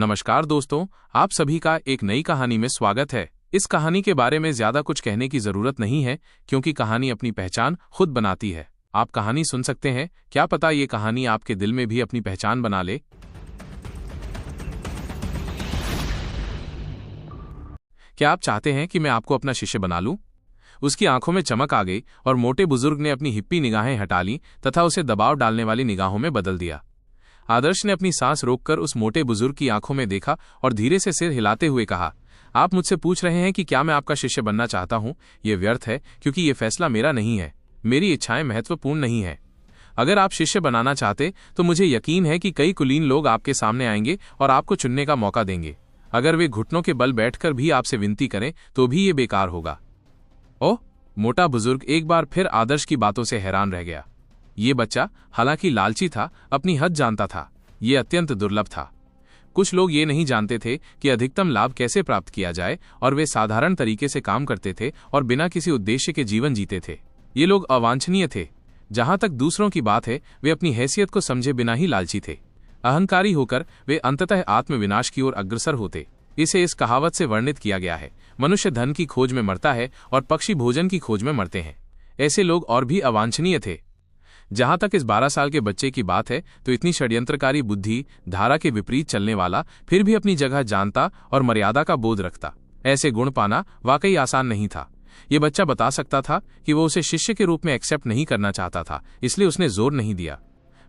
नमस्कार दोस्तों, आप सभी का एक नई कहानी में स्वागत है। इस कहानी के बारे में ज्यादा कुछ कहने की जरूरत नहीं है क्योंकि कहानी अपनी पहचान खुद बनाती है। आप कहानी सुन सकते हैं, क्या पता ये कहानी आपके दिल में भी अपनी पहचान बना ले। क्या आप चाहते हैं कि मैं आपको अपना शिष्य बना लूं? उसकी आंखों में चमक आ गई और मोटे बुजुर्ग ने अपनी हिप्पी निगाहें हटा लीं तथा उसे दबाव डालने वाली निगाहों में बदल दिया। आदर्श ने अपनी सांस रोककर उस मोटे बुजुर्ग की आंखों में देखा और धीरे से सिर हिलाते हुए कहा, आप मुझसे पूछ रहे हैं कि क्या मैं आपका शिष्य बनना चाहता हूं? यह व्यर्थ है क्योंकि यह फैसला मेरा नहीं है। मेरी इच्छाएं महत्वपूर्ण नहीं है। अगर आप शिष्य बनाना चाहते तो मुझे यकीन है कि कई कुलीन लोग आपके सामने आएंगे और आपको चुनने का मौका देंगे। अगर वे घुटनों के बल बैठकर भी आपसे विनती करें तो भी ये बेकार होगा। ओह! मोटा बुजुर्ग एक बार फिर आदर्श की बातों से हैरान रह गया। ये बच्चा हालांकि लालची था, अपनी हद जानता था। ये अत्यंत दुर्लभ था। कुछ लोग ये नहीं जानते थे कि अधिकतम लाभ कैसे प्राप्त किया जाए और वे साधारण तरीके से काम करते थे और बिना किसी उद्देश्य के जीवन जीते थे। ये लोग अवांछनीय थे। जहां तक दूसरों की बात है, वे अपनी हैसियत को समझे बिना ही लालची थे। अहंकारी होकर वे अंततः आत्मविनाश की ओर अग्रसर होते। इसे इस कहावत से वर्णित किया गया है, मनुष्य धन की खोज में मरता है और पक्षी भोजन की खोज में मरते हैं। ऐसे लोग और भी अवांछनीय थे। जहां तक इस 12 साल के बच्चे की बात है तो इतनी षड्यंत्रकारी बुद्धि, धारा के विपरीत चलने वाला, फिर भी अपनी जगह जानता और मर्यादा का बोध रखता, ऐसे गुण पाना वाकई आसान नहीं था। ये बच्चा बता सकता था कि वो उसे शिष्य के रूप में एक्सेप्ट नहीं करना चाहता था, इसलिए उसने जोर नहीं दिया।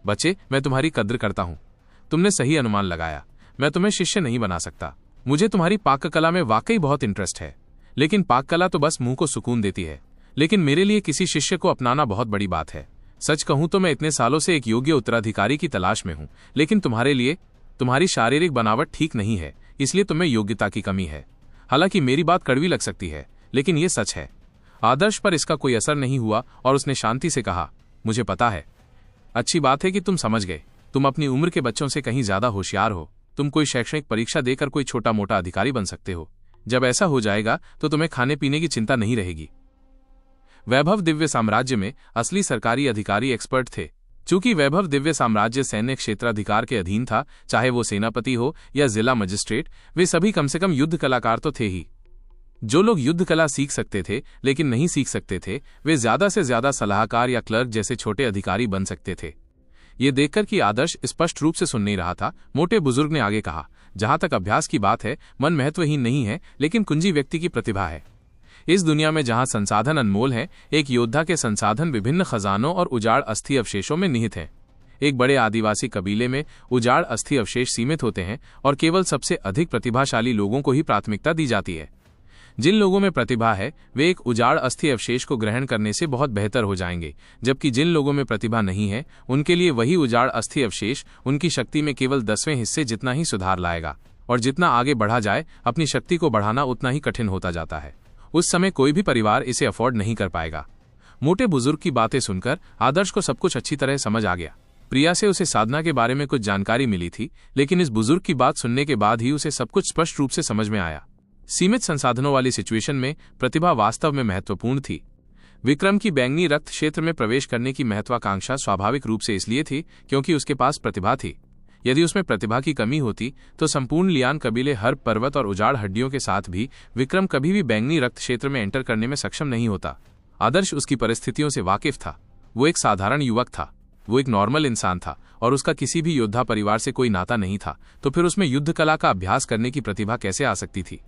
बच्चे, मैं तुम्हारी कद्र करता हूं। तुमने सही अनुमान लगाया। मैं तुम्हें शिष्य नहीं बना सकता। मुझे तुम्हारी पाककला में वाकई बहुत इंटरेस्ट है, लेकिन पाककला तो बस मुंह को सुकून देती है। लेकिन मेरे लिए किसी शिष्य को अपनाना बहुत बड़ी बात है। सच कहूं तो मैं इतने सालों से एक योग्य उत्तराधिकारी की तलाश में हूं, लेकिन तुम्हारे लिए तुम्हारी शारीरिक बनावट ठीक नहीं है, इसलिए तुम्हें योग्यता की कमी है। हालांकि मेरी बात कड़वी लग सकती है, लेकिन यह सच है। आदर्श पर इसका कोई असर नहीं हुआ और उसने शांति से कहा, मुझे पता है। अच्छी बात है कि तुम समझ गए। तुम अपनी उम्र के बच्चों से कहीं ज्यादा होशियार हो। तुम कोई शैक्षणिक परीक्षा देकर कोई छोटा मोटा अधिकारी बन सकते हो। जब ऐसा हो जाएगा तो तुम्हें खाने पीने की चिंता नहीं रहेगी। वैभव दिव्य साम्राज्य में असली सरकारी अधिकारी एक्सपर्ट थे। चूंकि वैभव दिव्य साम्राज्य सैन्य क्षेत्राधिकार के अधीन था, चाहे वो सेनापति हो या जिला मजिस्ट्रेट, वे सभी कम से कम युद्ध कलाकार तो थे ही। जो लोग युद्ध कला सीख सकते थे लेकिन नहीं सीख सकते थे, वे ज्यादा से ज्यादा सलाहकार या क्लर्क जैसे छोटे अधिकारी बन सकते थे। ये देखकर कि आदर्श स्पष्ट रूप से सुन नहीं रहा था, मोटे बुजुर्ग ने आगे कहा, जहां तक अभ्यास की बात है, मन महत्वहीन नहीं है, लेकिन कुंजी व्यक्ति की प्रतिभा है। इस दुनिया में जहां संसाधन अनमोल हैं, एक योद्धा के संसाधन विभिन्न खजानों और उजाड़ अस्थि अवशेषों में निहित हैं। एक बड़े आदिवासी कबीले में उजाड़ अस्थि अवशेष सीमित होते हैं और केवल सबसे अधिक प्रतिभाशाली लोगों को ही प्राथमिकता दी जाती है। जिन लोगों में प्रतिभा है, वे एक उजाड़ अस्थि अवशेष को ग्रहण करने से बहुत बेहतर हो जाएंगे, जबकि जिन लोगों में प्रतिभा नहीं है, उनके लिए वही उजाड़ अस्थि अवशेष उनकी शक्ति में केवल 10वें हिस्से जितना ही सुधार लाएगा। और जितना आगे बढ़ा जाए, अपनी शक्ति को बढ़ाना उतना ही कठिन होता जाता है। उस समय कोई भी परिवार इसे अफोर्ड नहीं कर पाएगा। मोटे बुजुर्ग की बातें सुनकर आदर्श को सब कुछ अच्छी तरह समझ आ गया। प्रिया से उसे साधना के बारे में कुछ जानकारी मिली थी, लेकिन इस बुजुर्ग की बात सुनने के बाद ही उसे सब कुछ स्पष्ट रूप से समझ में आया। सीमित संसाधनों वाली सिचुएशन में प्रतिभा वास्तव में महत्वपूर्ण थी। विक्रम की बैंगनी रक्त क्षेत्र में प्रवेश करने की महत्वाकांक्षा स्वाभाविक रूप से इसलिए थी क्योंकि उसके पास प्रतिभा थी। यदि उसमें प्रतिभा की कमी होती तो संपूर्ण लियान कबीले, हर पर्वत और उजाड़ हड्डियों के साथ भी विक्रम कभी भी बैंगनी रक्त क्षेत्र में एंटर करने में सक्षम नहीं होता। आदर्श उसकी परिस्थितियों से वाकिफ था। वो एक साधारण युवक था। वो एक नॉर्मल इंसान था और उसका किसी भी योद्धा परिवार से कोई नाता नहीं था, तो फिर उसमें युद्ध कला का अभ्यास करने की प्रतिभा कैसे आ सकती थी?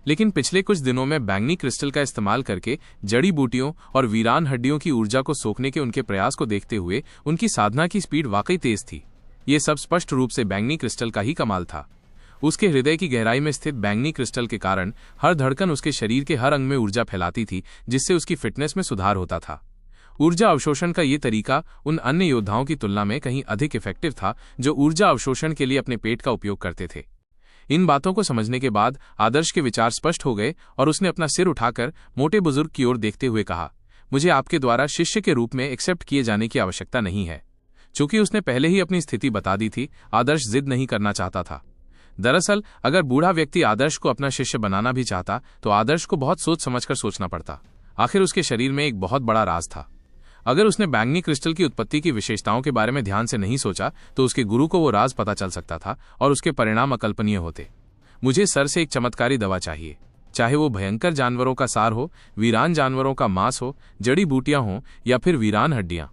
लेकिन पिछले कुछ दिनों में बैंगनी क्रिस्टल का इस्तेमाल करके जड़ी बूटियों और वीरान हड्डियों की ऊर्जा को सोखने के उनके प्रयास को देखते हुए उनकी साधना की स्पीड वाकई तेज थी। ये सब स्पष्ट रूप से बैंगनी क्रिस्टल का ही कमाल था। उसके हृदय की गहराई में स्थित बैंगनी क्रिस्टल के कारण हर धड़कन उसके शरीर के हर अंग में ऊर्जा फैलाती थी, जिससे उसकी फिटनेस में सुधार होता था। ऊर्जा अवशोषण का ये तरीका उन अन्य योद्धाओं की तुलना में कहीं अधिक इफेक्टिव था जो ऊर्जा अवशोषण के लिए अपने पेट का उपयोग करते थे। इन बातों को समझने के बाद आदर्श के विचार स्पष्ट हो गए और उसने अपना सिर उठाकर मोटे बुजुर्ग की ओर देखते हुए कहा, मुझे आपके द्वारा शिष्य के रूप में एक्सेप्ट किए जाने की आवश्यकता नहीं है। चूंकि उसने पहले ही अपनी स्थिति बता दी थी, आदर्श जिद नहीं करना चाहता था। दरअसल अगर बूढ़ा व्यक्ति आदर्श को अपना शिष्य बनाना भी चाहता तो आदर्श को बहुत सोच समझकर सोचना पड़ता। आखिर उसके शरीर में एक बहुत बड़ा राज था। अगर उसने बैंगनी क्रिस्टल की उत्पत्ति की विशेषताओं के बारे में ध्यान से नहीं सोचा तो उसके गुरु को वो राज पता चल सकता था और उसके परिणाम अकल्पनीय होते। मुझे सर से एक चमत्कारी दवा चाहिए, चाहे वो भयंकर जानवरों का सार हो, वीरान जानवरों का मांस हो, जड़ी बूटियां हों या फिर वीरान हड्डियां।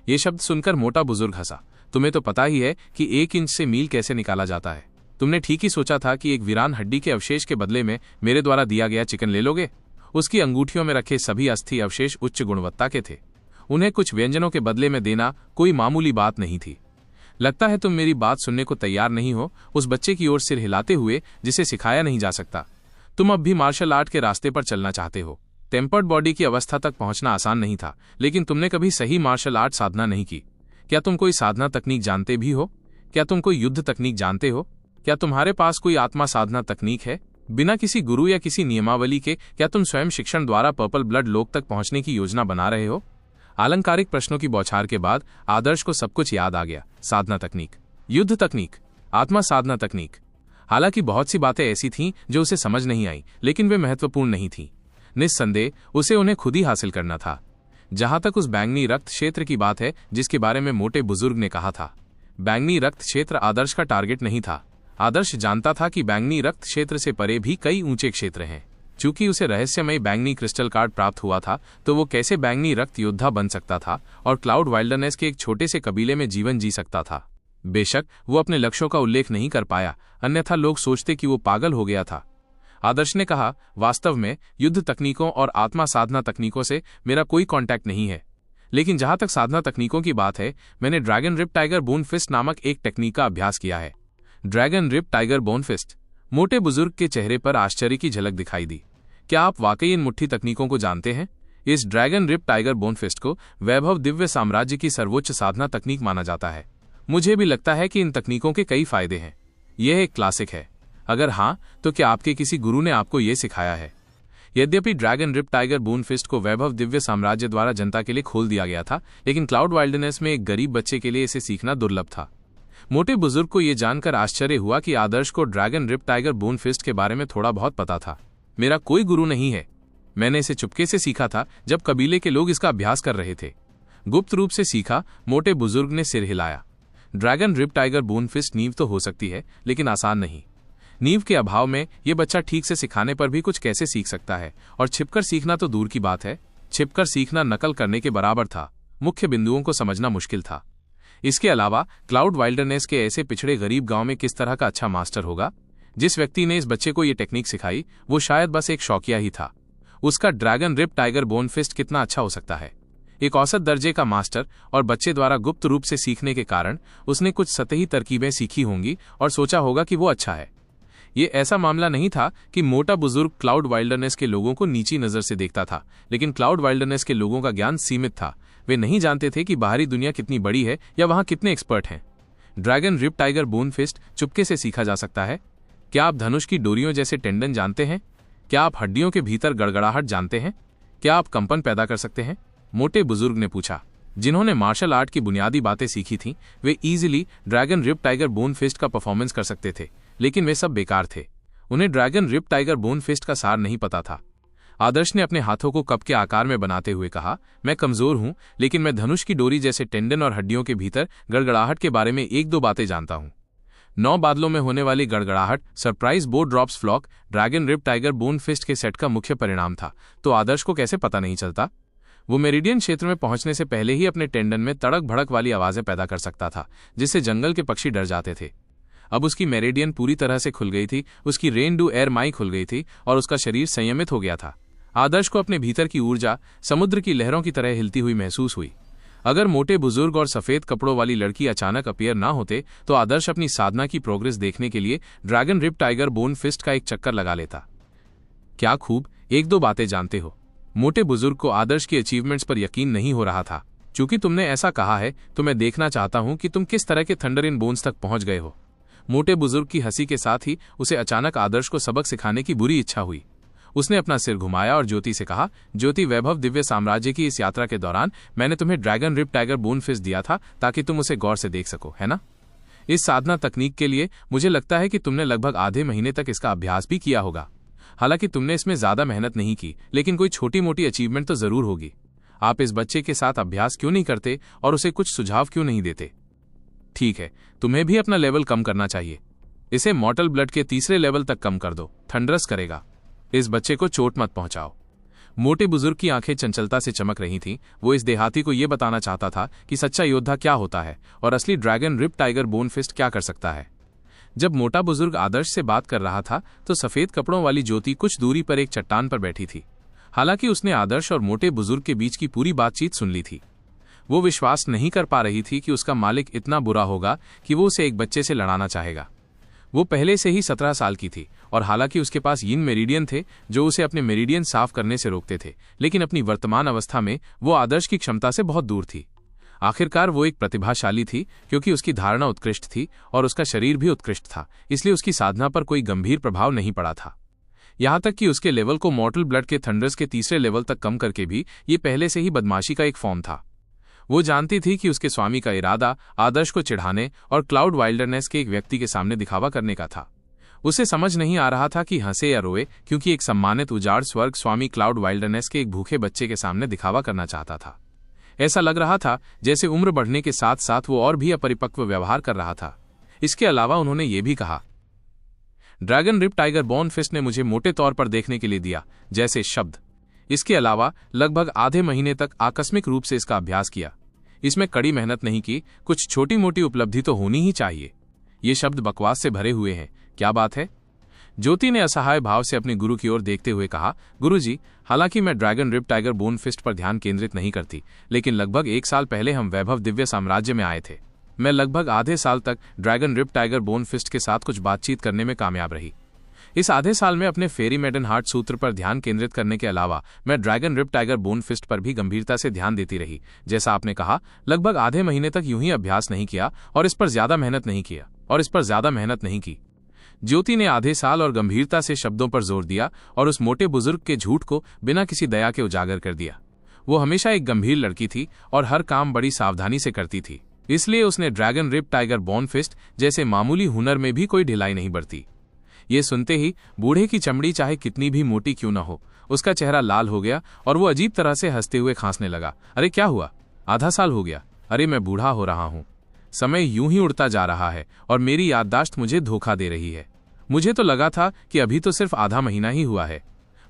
ये शब्द सुनकर मोटा बुजुर्ग हंसा। तुम्हें तो पता ही है कि 1 इंच से मील कैसे निकाला जाता है। तुमने ठीक ही सोचा था कि एक वीरान हड्डी के अवशेष के बदले में मेरे द्वारा दिया गया चिकन ले लोगे। उसकी अंगूठियों में रखे सभी अस्थि अवशेष उच्च गुणवत्ता के थे। उन्हें कुछ व्यंजनों के बदले में देना कोई मामूली बात नहीं थी। लगता है तुम मेरी बात सुनने को तैयार नहीं हो, उस बच्चे की ओर सिर हिलाते हुए जिसे सिखाया नहीं जा सकता। तुम अब भी मार्शल आर्ट के रास्ते पर चलना चाहते हो। टेम्पर्ड बॉडी की अवस्था तक पहुंचना आसान नहीं था, लेकिन तुमने कभी सही मार्शल आर्ट साधना नहीं की। क्या तुम कोई साधना तकनीक जानते भी हो? क्या तुम कोई युद्ध तकनीक जानते हो? क्या तुम्हारे पास कोई आत्मा साधना तकनीक है? बिना किसी गुरु या किसी नियमावली के क्या तुम स्वयं शिक्षण द्वारा पर्पल ब्लड लोक तक पहुंचने की योजना बना रहे हो? आलंकारिक प्रश्नों की बौछार के बाद आदर्श को सब कुछ याद आ गया। साधना तकनीक, युद्ध तकनीक, आत्मा साधना तकनीक। हालांकि बहुत सी बातें ऐसी थीं जो उसे समझ नहीं आई, लेकिन वे महत्वपूर्ण नहीं थीं। निस्संदेह उसे उन्हें खुद ही हासिल करना था। जहां तक उस बैंगनी रक्त क्षेत्र की बात है जिसके बारे में मोटे बुजुर्ग ने कहा था, बैंगनी रक्त क्षेत्र आदर्श का टारगेट नहीं था। आदर्श जानता था कि बैंगनी रक्त क्षेत्र से परे भी कई ऊंचे क्षेत्र हैं। चूंकि उसे रहस्यमय बैंगनी क्रिस्टल कार्ड प्राप्त हुआ था, तो वो कैसे बैंगनी रक्त योद्धा बन सकता था और क्लाउड वाइल्डरनेस के एक छोटे से कबीले में जीवन जी सकता था। बेशक वो अपने लक्ष्यों का उल्लेख नहीं कर पाया, अन्यथा लोग सोचते कि वो पागल हो गया था। आदर्श ने कहा, वास्तव में युद्ध तकनीकों और आत्मा साधना तकनीकों से मेरा कोई कांटेक्ट नहीं है, लेकिन जहां तक साधना तकनीकों की बात है, मैंने dragon rip tiger bone fist नामक एक टेक्निक का अभ्यास किया है। Dragon rip tiger bone fist. मोटे बुजुर्ग के चेहरे पर आश्चर्य की झलक दिखाई दी। क्या आप वाकई इन मुट्ठी तकनीकों को जानते हैं? इस dragon rip tiger bone fist को वैभव दिव्य साम्राज्य की सर्वोच्च साधना तकनीक माना जाता है। मुझे भी लगता है कि इन तकनीकों के कई फायदे हैं। यह एक क्लासिक है। अगर हाँ, तो क्या आपके किसी गुरु ने आपको यह सिखाया है? यद्यपि dragon rip tiger bone fist को वैभव दिव्य साम्राज्य द्वारा जनता के लिए खोल दिया गया था, लेकिन क्लाउड वाइल्डनेस में एक गरीब बच्चे के लिए इसे सीखना दुर्लभ था। मोटे बुजुर्ग को यह जानकर आश्चर्य हुआ कि आदर्श को dragon rip tiger bone fist के बारे में थोड़ा बहुत पता था। मेरा कोई गुरु नहीं है। मैंने इसे चुपके से सीखा था जब कबीले के लोग इसका अभ्यास कर रहे थे। गुप्त रूप से सीखा। मोटे बुजुर्ग ने सिर हिलाया। Dragon rip tiger bone fist नींव तो हो सकती है, लेकिन आसान नहीं। नींव के अभाव में यह बच्चा ठीक से सिखाने पर भी कुछ कैसे सीख सकता है, और छिपकर सीखना तो दूर की बात है। छिपकर सीखना नकल करने के बराबर था। मुख्य बिंदुओं को समझना मुश्किल था। इसके अलावा क्लाउड वाइल्डरनेस के ऐसे पिछड़े गरीब गांव में किस तरह का अच्छा मास्टर होगा? जिस व्यक्ति ने इस बच्चे को यह टेक्निक सिखाई, वो शायद बस एक शौकिया ही था। उसका dragon rip tiger bone fist कितना अच्छा हो सकता है? एक औसत दर्जे का मास्टर और बच्चे द्वारा गुप्त रूप से सीखने के कारण उसने कुछ सतही तरकीबें सीखी होंगी और सोचा होगा कि वो अच्छा है। ये ऐसा मामला नहीं था कि मोटा बुजुर्ग क्लाउड वाइल्डरनेस के लोगों को नीची नजर से देखता था, लेकिन क्लाउड वाइल्डरनेस के लोगों का ज्ञान सीमित था। वे नहीं जानते थे कि बाहरी दुनिया कितनी बड़ी है या वहां कितने एक्सपर्ट हैं। Dragon rip tiger bone fist चुपके से सीखा जा सकता है। क्या आप धनुष की डोरियों जैसे टेंडन जानते हैं? क्या आप हड्डियों के भीतर गड़गड़ाहट जानते हैं? क्या आप कंपन पैदा कर सकते हैं? मोटे बुजुर्ग ने पूछा। जिन्होंने मार्शल आर्ट की बुनियादी बातें सीखी थीं, वे easily dragon rip tiger bone fist का परफॉर्मेंस कर सकते थे, लेकिन वे सब बेकार थे। उन्हें dragon rip tiger bone fist का सार नहीं पता था। आदर्श ने अपने हाथों को कप के आकार में बनाते हुए कहा, मैं कमजोर हूं, लेकिन मैं धनुष की डोरी जैसे टेंडन और हड्डियों के भीतर गड़गड़ाहट के बारे में 1-2 बातें जानता हूं। 9 बादलों में होने वाली गड़गड़ाहट, surprise bow drops flock, dragon rip tiger bone fist के सेट का मुख्य परिणाम था। तो आदर्श को कैसे पता नहीं चलता? वो मेरिडियन क्षेत्र में पहुंचने से पहले ही अपने टेंडन में तड़क भड़क वाली आवाजें पैदा कर सकता था, जिससे जंगल के पक्षी डर जाते थे। अब उसकी मेरिडियन पूरी तरह से खुल गई थी, उसकी रेन डू एयर माई खुल गई थी और उसका शरीर संयमित हो गया था। आदर्श को अपने भीतर की ऊर्जा समुद्र की लहरों की तरह हिलती हुई महसूस हुई। अगर मोटे बुजुर्ग और सफेद कपड़ों वाली लड़की अचानक अपीयर ना होते, तो आदर्श अपनी साधना की प्रोग्रेस देखने के लिए dragon rip tiger bone fist का एक चक्कर लगा लेता। क्या खूब, 1-2 बातें जानते हो। मोटे बुजुर्ग को आदर्श की अचीवमेंट्स पर यकीन नहीं हो रहा था। चूंकि तुमने ऐसा कहा है, तो मैं देखना चाहता हूं कि तुम किस तरह के थंडर इन बोन्स तक पहुंच गए हो। मोटे बुजुर्ग की हंसी के साथ ही उसे अचानक आदर्श को सबक सिखाने की बुरी इच्छा हुई। उसने अपना सिर घुमाया और ज्योति से कहा, ज्योति, वैभव दिव्य साम्राज्य की इस यात्रा के दौरान मैंने तुम्हें dragon rip tiger bone fist दिया था ताकि तुम उसे गौर से देख सको, है ना? इस साधना तकनीक के लिए मुझे लगता है कि तुमने लगभग आधे महीने तक इसका अभ्यास भी किया होगा। हालांकि तुमने इसमें ज्यादा मेहनत नहीं की, लेकिन कोई छोटी मोटी अचीवमेंट तो जरूर होगी। आप इस बच्चे के साथ अभ्यास क्यों नहीं करते और उसे कुछ सुझाव क्यों नहीं देते? ठीक है, तुम्हें भी अपना लेवल कम करना चाहिए। इसे मॉर्टल ब्लड के तीसरे लेवल तक कम कर दो, थंडरस करेगा। इस बच्चे को चोट मत पहुंचाओ। मोटे बुजुर्ग की आंखें चंचलता से चमक रही थीं। वो इस देहाती को यह बताना चाहता था कि सच्चा योद्धा क्या होता है और असली dragon rip tiger bone fist क्या कर सकता है। जब मोटा बुजुर्ग आदर्श से बात कर रहा था तो सफेद कपड़ों वाली ज्योति कुछ दूरी पर एक चट्टान पर बैठी थी। हालांकि उसने आदर्श और मोटे बुजुर्ग के बीच की पूरी बातचीत सुन ली थी। वो विश्वास नहीं कर पा रही थी कि उसका मालिक इतना बुरा होगा कि वो उसे एक बच्चे से लड़ाना चाहेगा। वो पहले से ही 17 साल की थी और हालांकि उसके पास यिन मेरिडियन थे जो उसे अपने मेरिडियन साफ करने से रोकते थे, लेकिन अपनी वर्तमान अवस्था में वो आदर्श की क्षमता से बहुत दूर थी। आखिरकार वो एक प्रतिभाशाली थी क्योंकि उसकी धारणा उत्कृष्ट थी और उसका शरीर भी उत्कृष्ट था, इसलिए उसकी साधना पर कोई गंभीर प्रभाव नहीं पड़ा था। यहां तक कि उसके लेवल को मॉर्टल ब्लड के थंडर्स के तीसरे लेवल तक कम करके भी ये पहले से ही बदमाशी का एक फॉर्म था। वो जानती थी कि उसके स्वामी का इरादा आदर्श को चिढ़ाने और क्लाउड वाइल्डरनेस के एक व्यक्ति के सामने दिखावा करने का था। उसे समझ नहीं आ रहा था कि हंसे या रोए, क्योंकि एक सम्मानित उजाड़ स्वर्ग स्वामी क्लाउड वाइल्डरनेस के एक भूखे बच्चे के सामने दिखावा करना चाहता था। ऐसा लग रहा था जैसे उम्र बढ़ने के साथ साथ वो और भी अपरिपक्व व्यवहार कर रहा था। इसके अलावा उन्होंने ये भी कहा, dragon rip tiger bone fist ने मुझे मोटे तौर पर देखने के लिए दिया जैसे शब्द। इसके अलावा लगभग आधे महीने तक आकस्मिक रूप से इसका अभ्यास किया। इसमें कड़ी मेहनत नहीं की, कुछ छोटी मोटी उपलब्धि तो होनी ही चाहिए। ये शब्द बकवास से भरे हुए हैं, क्या बात है? ज्योति ने असहाय भाव से अपने गुरु की ओर देखते हुए कहा, गुरुजी, हालांकि मैं dragon rip tiger bone fist पर ध्यान केंद्रित नहीं करती, लेकिन लगभग 1 साल पहले हम वैभव दिव्य साम्राज्य में आए थे। मैं लगभग आधे साल तक dragon rip tiger bone fist के साथ कुछ बातचीत करने में कामयाब रही। इस आधे साल में अपने फेरी मेडन हार्ट सूत्र पर ध्यान केंद्रित करने के अलावा मैं dragon rip tiger bone fist पर भी गंभीरता से ध्यान देती रही। जैसा आपने कहा, लगभग आधे महीने तक यूं ही अभ्यास नहीं किया और इस पर ज्यादा मेहनत नहीं की। ज्योति ने आधे साल और गंभीरता से शब्दों पर जोर दिया और उस मोटे बुजुर्ग के झूठ को बिना किसी दया के उजागर कर दिया। वो हमेशा एक गंभीर लड़की थी और हर काम बड़ी सावधानी से करती थी, इसलिए उसने dragon rip tiger bone fist जैसे मामूली हुनर में भी कोई ढिलाई नहीं बरती। ये सुनते ही बूढ़े की चमड़ी चाहे कितनी भी मोटी क्यों न हो, उसका चेहरा लाल हो गया और वो अजीब तरह से हंसते हुए खांसने लगा। अरे क्या हुआ? आधा साल हो गया? अरे मैं बूढ़ा हो रहा हूं। समय यूं ही उड़ता जा रहा है और मेरी याददाश्त मुझे धोखा दे रही है। मुझे तो लगा था कि अभी तो सिर्फ आधा महीना ही हुआ है।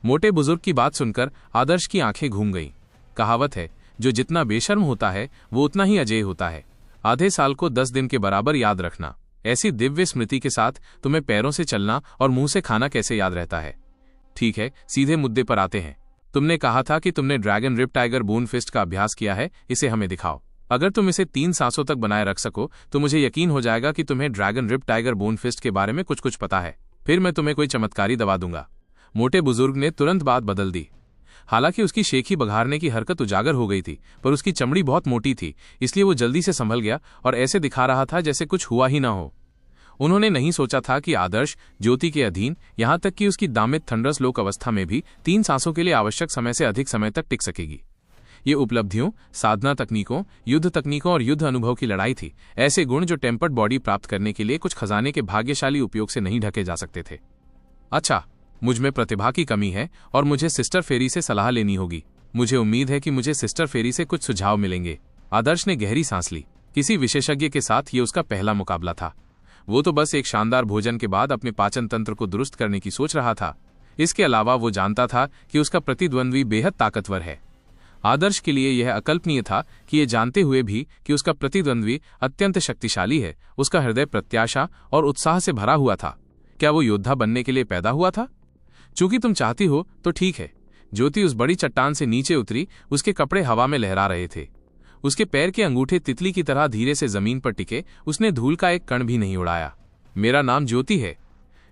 मोटे बुजुर्ग की बात सुनकर आदर्श की आंखें घूम गईं। कहावत है, जो जितना बेशर्म होता है वो उतना ही अजेय होता है। आधे साल को 10 दिन के बराबर याद रखना। ऐसी दिव्य स्मृति के साथ तुम्हें पैरों से चलना और मुंह से खाना कैसे याद रहता है? ठीक है, सीधे मुद्दे पर आते हैं। तुमने कहा था कि तुमने dragon rip tiger bone fist का अभ्यास किया है, इसे हमें दिखाओ। अगर तुम इसे 3 सांसों तक बनाए रख सको तो मुझे यकीन हो जाएगा कि तुम्हें dragon rip tiger bone fist के बारे में कुछ पता है। फिर मैं तुम्हें कोई चमत्कारी दवा दूंगा। मोटे बुजुर्ग ने तुरंत बात बदल दी। हालांकि उसकी शेखी बघारने की हरकत उजागर हो गई थी, पर उसकी चमड़ी बहुत मोटी थी, इसलिए वो जल्दी से संभल गया और ऐसे दिखा रहा था जैसे कुछ हुआ ही ना हो। उन्होंने नहीं सोचा था कि आदर्श ज्योति के अधीन, यहां तक कि उसकी दामित थंडरस लोक अवस्था में भी 3 सांसों के लिए आवश्यक समय से अधिक समय तक टिक सकेगी। ये उपलब्धियों, साधना तकनीकों, युद्ध तकनीकों और युद्ध अनुभव की लड़ाई थी। ऐसे गुण जो टेम्पर्ड बॉडी प्राप्त करने के लिए कुछ खजाने के भाग्यशाली उपयोग से नहीं ढके जा सकते थे। अच्छा, मुझ में प्रतिभा की कमी है और मुझे सिस्टर फेरी से सलाह लेनी होगी। मुझे उम्मीद है कि मुझे सिस्टर फेरी से कुछ सुझाव मिलेंगे। आदर्श ने गहरी सांस ली। किसी विशेषज्ञ के साथ ये उसका पहला मुकाबला था। वो तो बस एक शानदार भोजन के बाद अपने पाचन तंत्र को दुरुस्त करने की सोच रहा था। इसके अलावा वो जानता था कि उसका प्रतिद्वंद्वी बेहद ताकतवर है। आदर्श के लिए यह अकल्पनीय था कि ये जानते हुए भी कि उसका प्रतिद्वंद्वी अत्यंत शक्तिशाली है, उसका हृदय प्रत्याशा और उत्साह से भरा हुआ था। क्या वो योद्धा बनने के लिए पैदा हुआ था? चूंकि तुम चाहती हो तो ठीक है। ज्योति उस बड़ी चट्टान से नीचे उतरी। उसके कपड़े हवा में लहरा रहे थे। उसके पैर के अंगूठे तितली की तरह धीरे से जमीन पर टिके। उसने धूल का एक कण भी नहीं उड़ाया। मेरा नाम ज्योति है।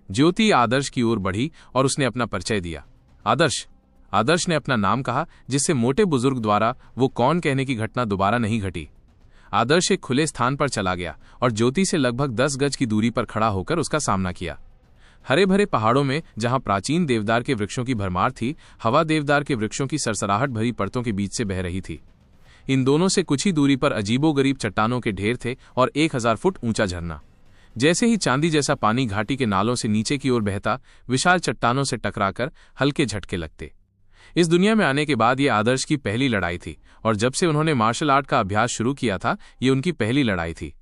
ज्योति आदर्श की ओर बढ़ी और उसने अपना परिचय दिया। आदर्श ने अपना नाम कहा, जिससे मोटे बुजुर्ग द्वारा वो कौन कहने की घटना दोबारा नहीं घटी। आदर्श एक खुले स्थान पर चला गया और ज्योति से लगभग 10 गज की दूरी पर खड़ा होकर उसका सामना किया। हरे भरे पहाड़ों में जहां प्राचीन देवदार के वृक्षों की भरमार थी, हवा देवदार के वृक्षों की सरसराहट भरी परतों के बीच से बह रही थी। इन दोनों से कुछ ही दूरी पर अजीबोगरीब चट्टानों के ढेर थे और 1000 फुट ऊंचा झरना। जैसे ही चांदी जैसा पानी घाटी के नालों से नीचे की ओर बहता, विशाल चट्टानों से टकराकर हल्के झटके लगते। इस दुनिया में आने के बाद ये आदर्श की पहली लड़ाई थी, और जब से उन्होंने मार्शल आर्ट का अभ्यास शुरू किया था, ये उनकी पहली लड़ाई थी।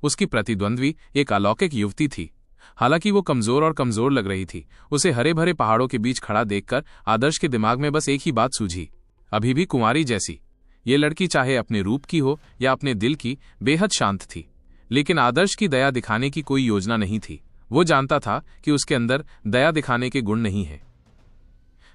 उसकी प्रतिद्वंद्वी एक अलौकिक युवती थी। हालांकि वो कमजोर और कमजोर लग रही थी, उसे हरे भरे पहाड़ों के बीच खड़ा देखकर आदर्श के दिमाग में बस एक ही बात सूझी, अभी भी कुंवारी जैसी। ये लड़की चाहे अपने रूप की हो या अपने दिल की, बेहद शांत थी। लेकिन आदर्श की दया दिखाने की कोई योजना नहीं थी। वो जानता था कि उसके अंदर दया दिखाने के गुण नहीं है।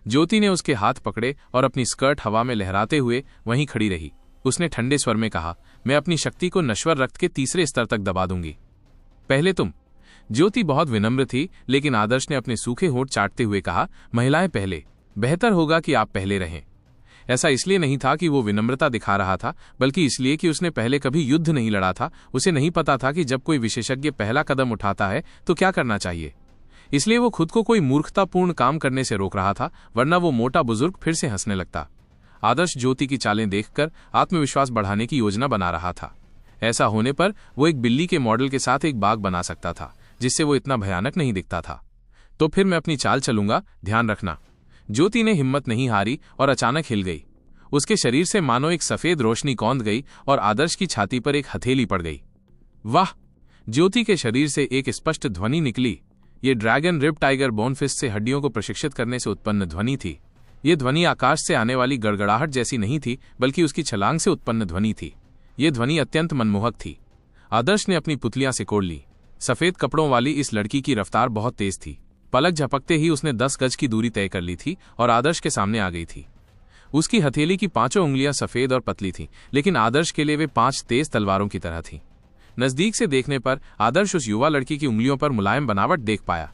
ज्योति ने उसके हाथ पकड़े और अपनी स्कर्ट हवा में लहराते हुए वहीं खड़ी रही। उसने ठंडे स्वर में कहा, मैं अपनी शक्ति को नश्वर रक्त के तीसरे स्तर तक दबा दूंगी। पहले तुम। ज्योति बहुत विनम्र थी, लेकिन आदर्श ने अपने सूखे होंठ चाटते हुए कहा, महिलाएं पहले। बेहतर होगा कि आप पहले रहें। ऐसा इसलिए नहीं था कि वो विनम्रता दिखा रहा था, बल्कि इसलिए कि उसने पहले कभी युद्ध नहीं लड़ा था। उसे नहीं पता था कि जब कोई विशेषज्ञ पहला कदम उठाता है तो क्या करना चाहिए। इसलिए वो खुद को कोई मूर्खतापूर्ण काम करने से रोक रहा था, वरना वो मोटा बुजुर्ग फिर से हंसने लगता। आदर्श ज्योति की चालें देखकर आत्मविश्वास बढ़ाने की योजना बना रहा था। ऐसा होने पर वो एक बिल्ली के मॉडल के साथ एक बाघ बना सकता था, जिससे वो इतना भयानक नहीं दिखता था। तो फिर मैं अपनी चाल चलूंगा, ध्यान रखना। ज्योति ने हिम्मत नहीं हारी और अचानक हिल गई। उसके शरीर से मानो एक सफेद रोशनी कौंध गई और आदर्श की छाती पर एक हथेली पड़ गई। वाह! ज्योति के शरीर से एक स्पष्ट ध्वनि निकली। ये ड्रैगन रिप टाइगर बोनफिस्ट से हड्डियों को प्रशिक्षित करने से उत्पन्न ध्वनि थी। ये ध्वनि आकाश से आने वाली गड़गड़ाहट जैसी नहीं थी, बल्कि उसकी छलांग से उत्पन्न ध्वनि थी। ये ध्वनि अत्यंत मनमोहक थी। आदर्श ने अपनी पुतलियां सिकोड़ ली। सफेद कपड़ों वाली इस लड़की की रफ्तार बहुत तेज थी। पलक झपकते ही उसने 10 गज की दूरी तय कर ली थी और आदर्श के सामने आ गई थी। उसकी हथेली की 5 उंगलियां सफेद और पतली थीं, लेकिन आदर्श के लिए वे 5 तेज तलवारों की तरह थीं। नजदीक से देखने पर आदर्श उस युवा लड़की की उंगलियों पर मुलायम बनावट देख पाया।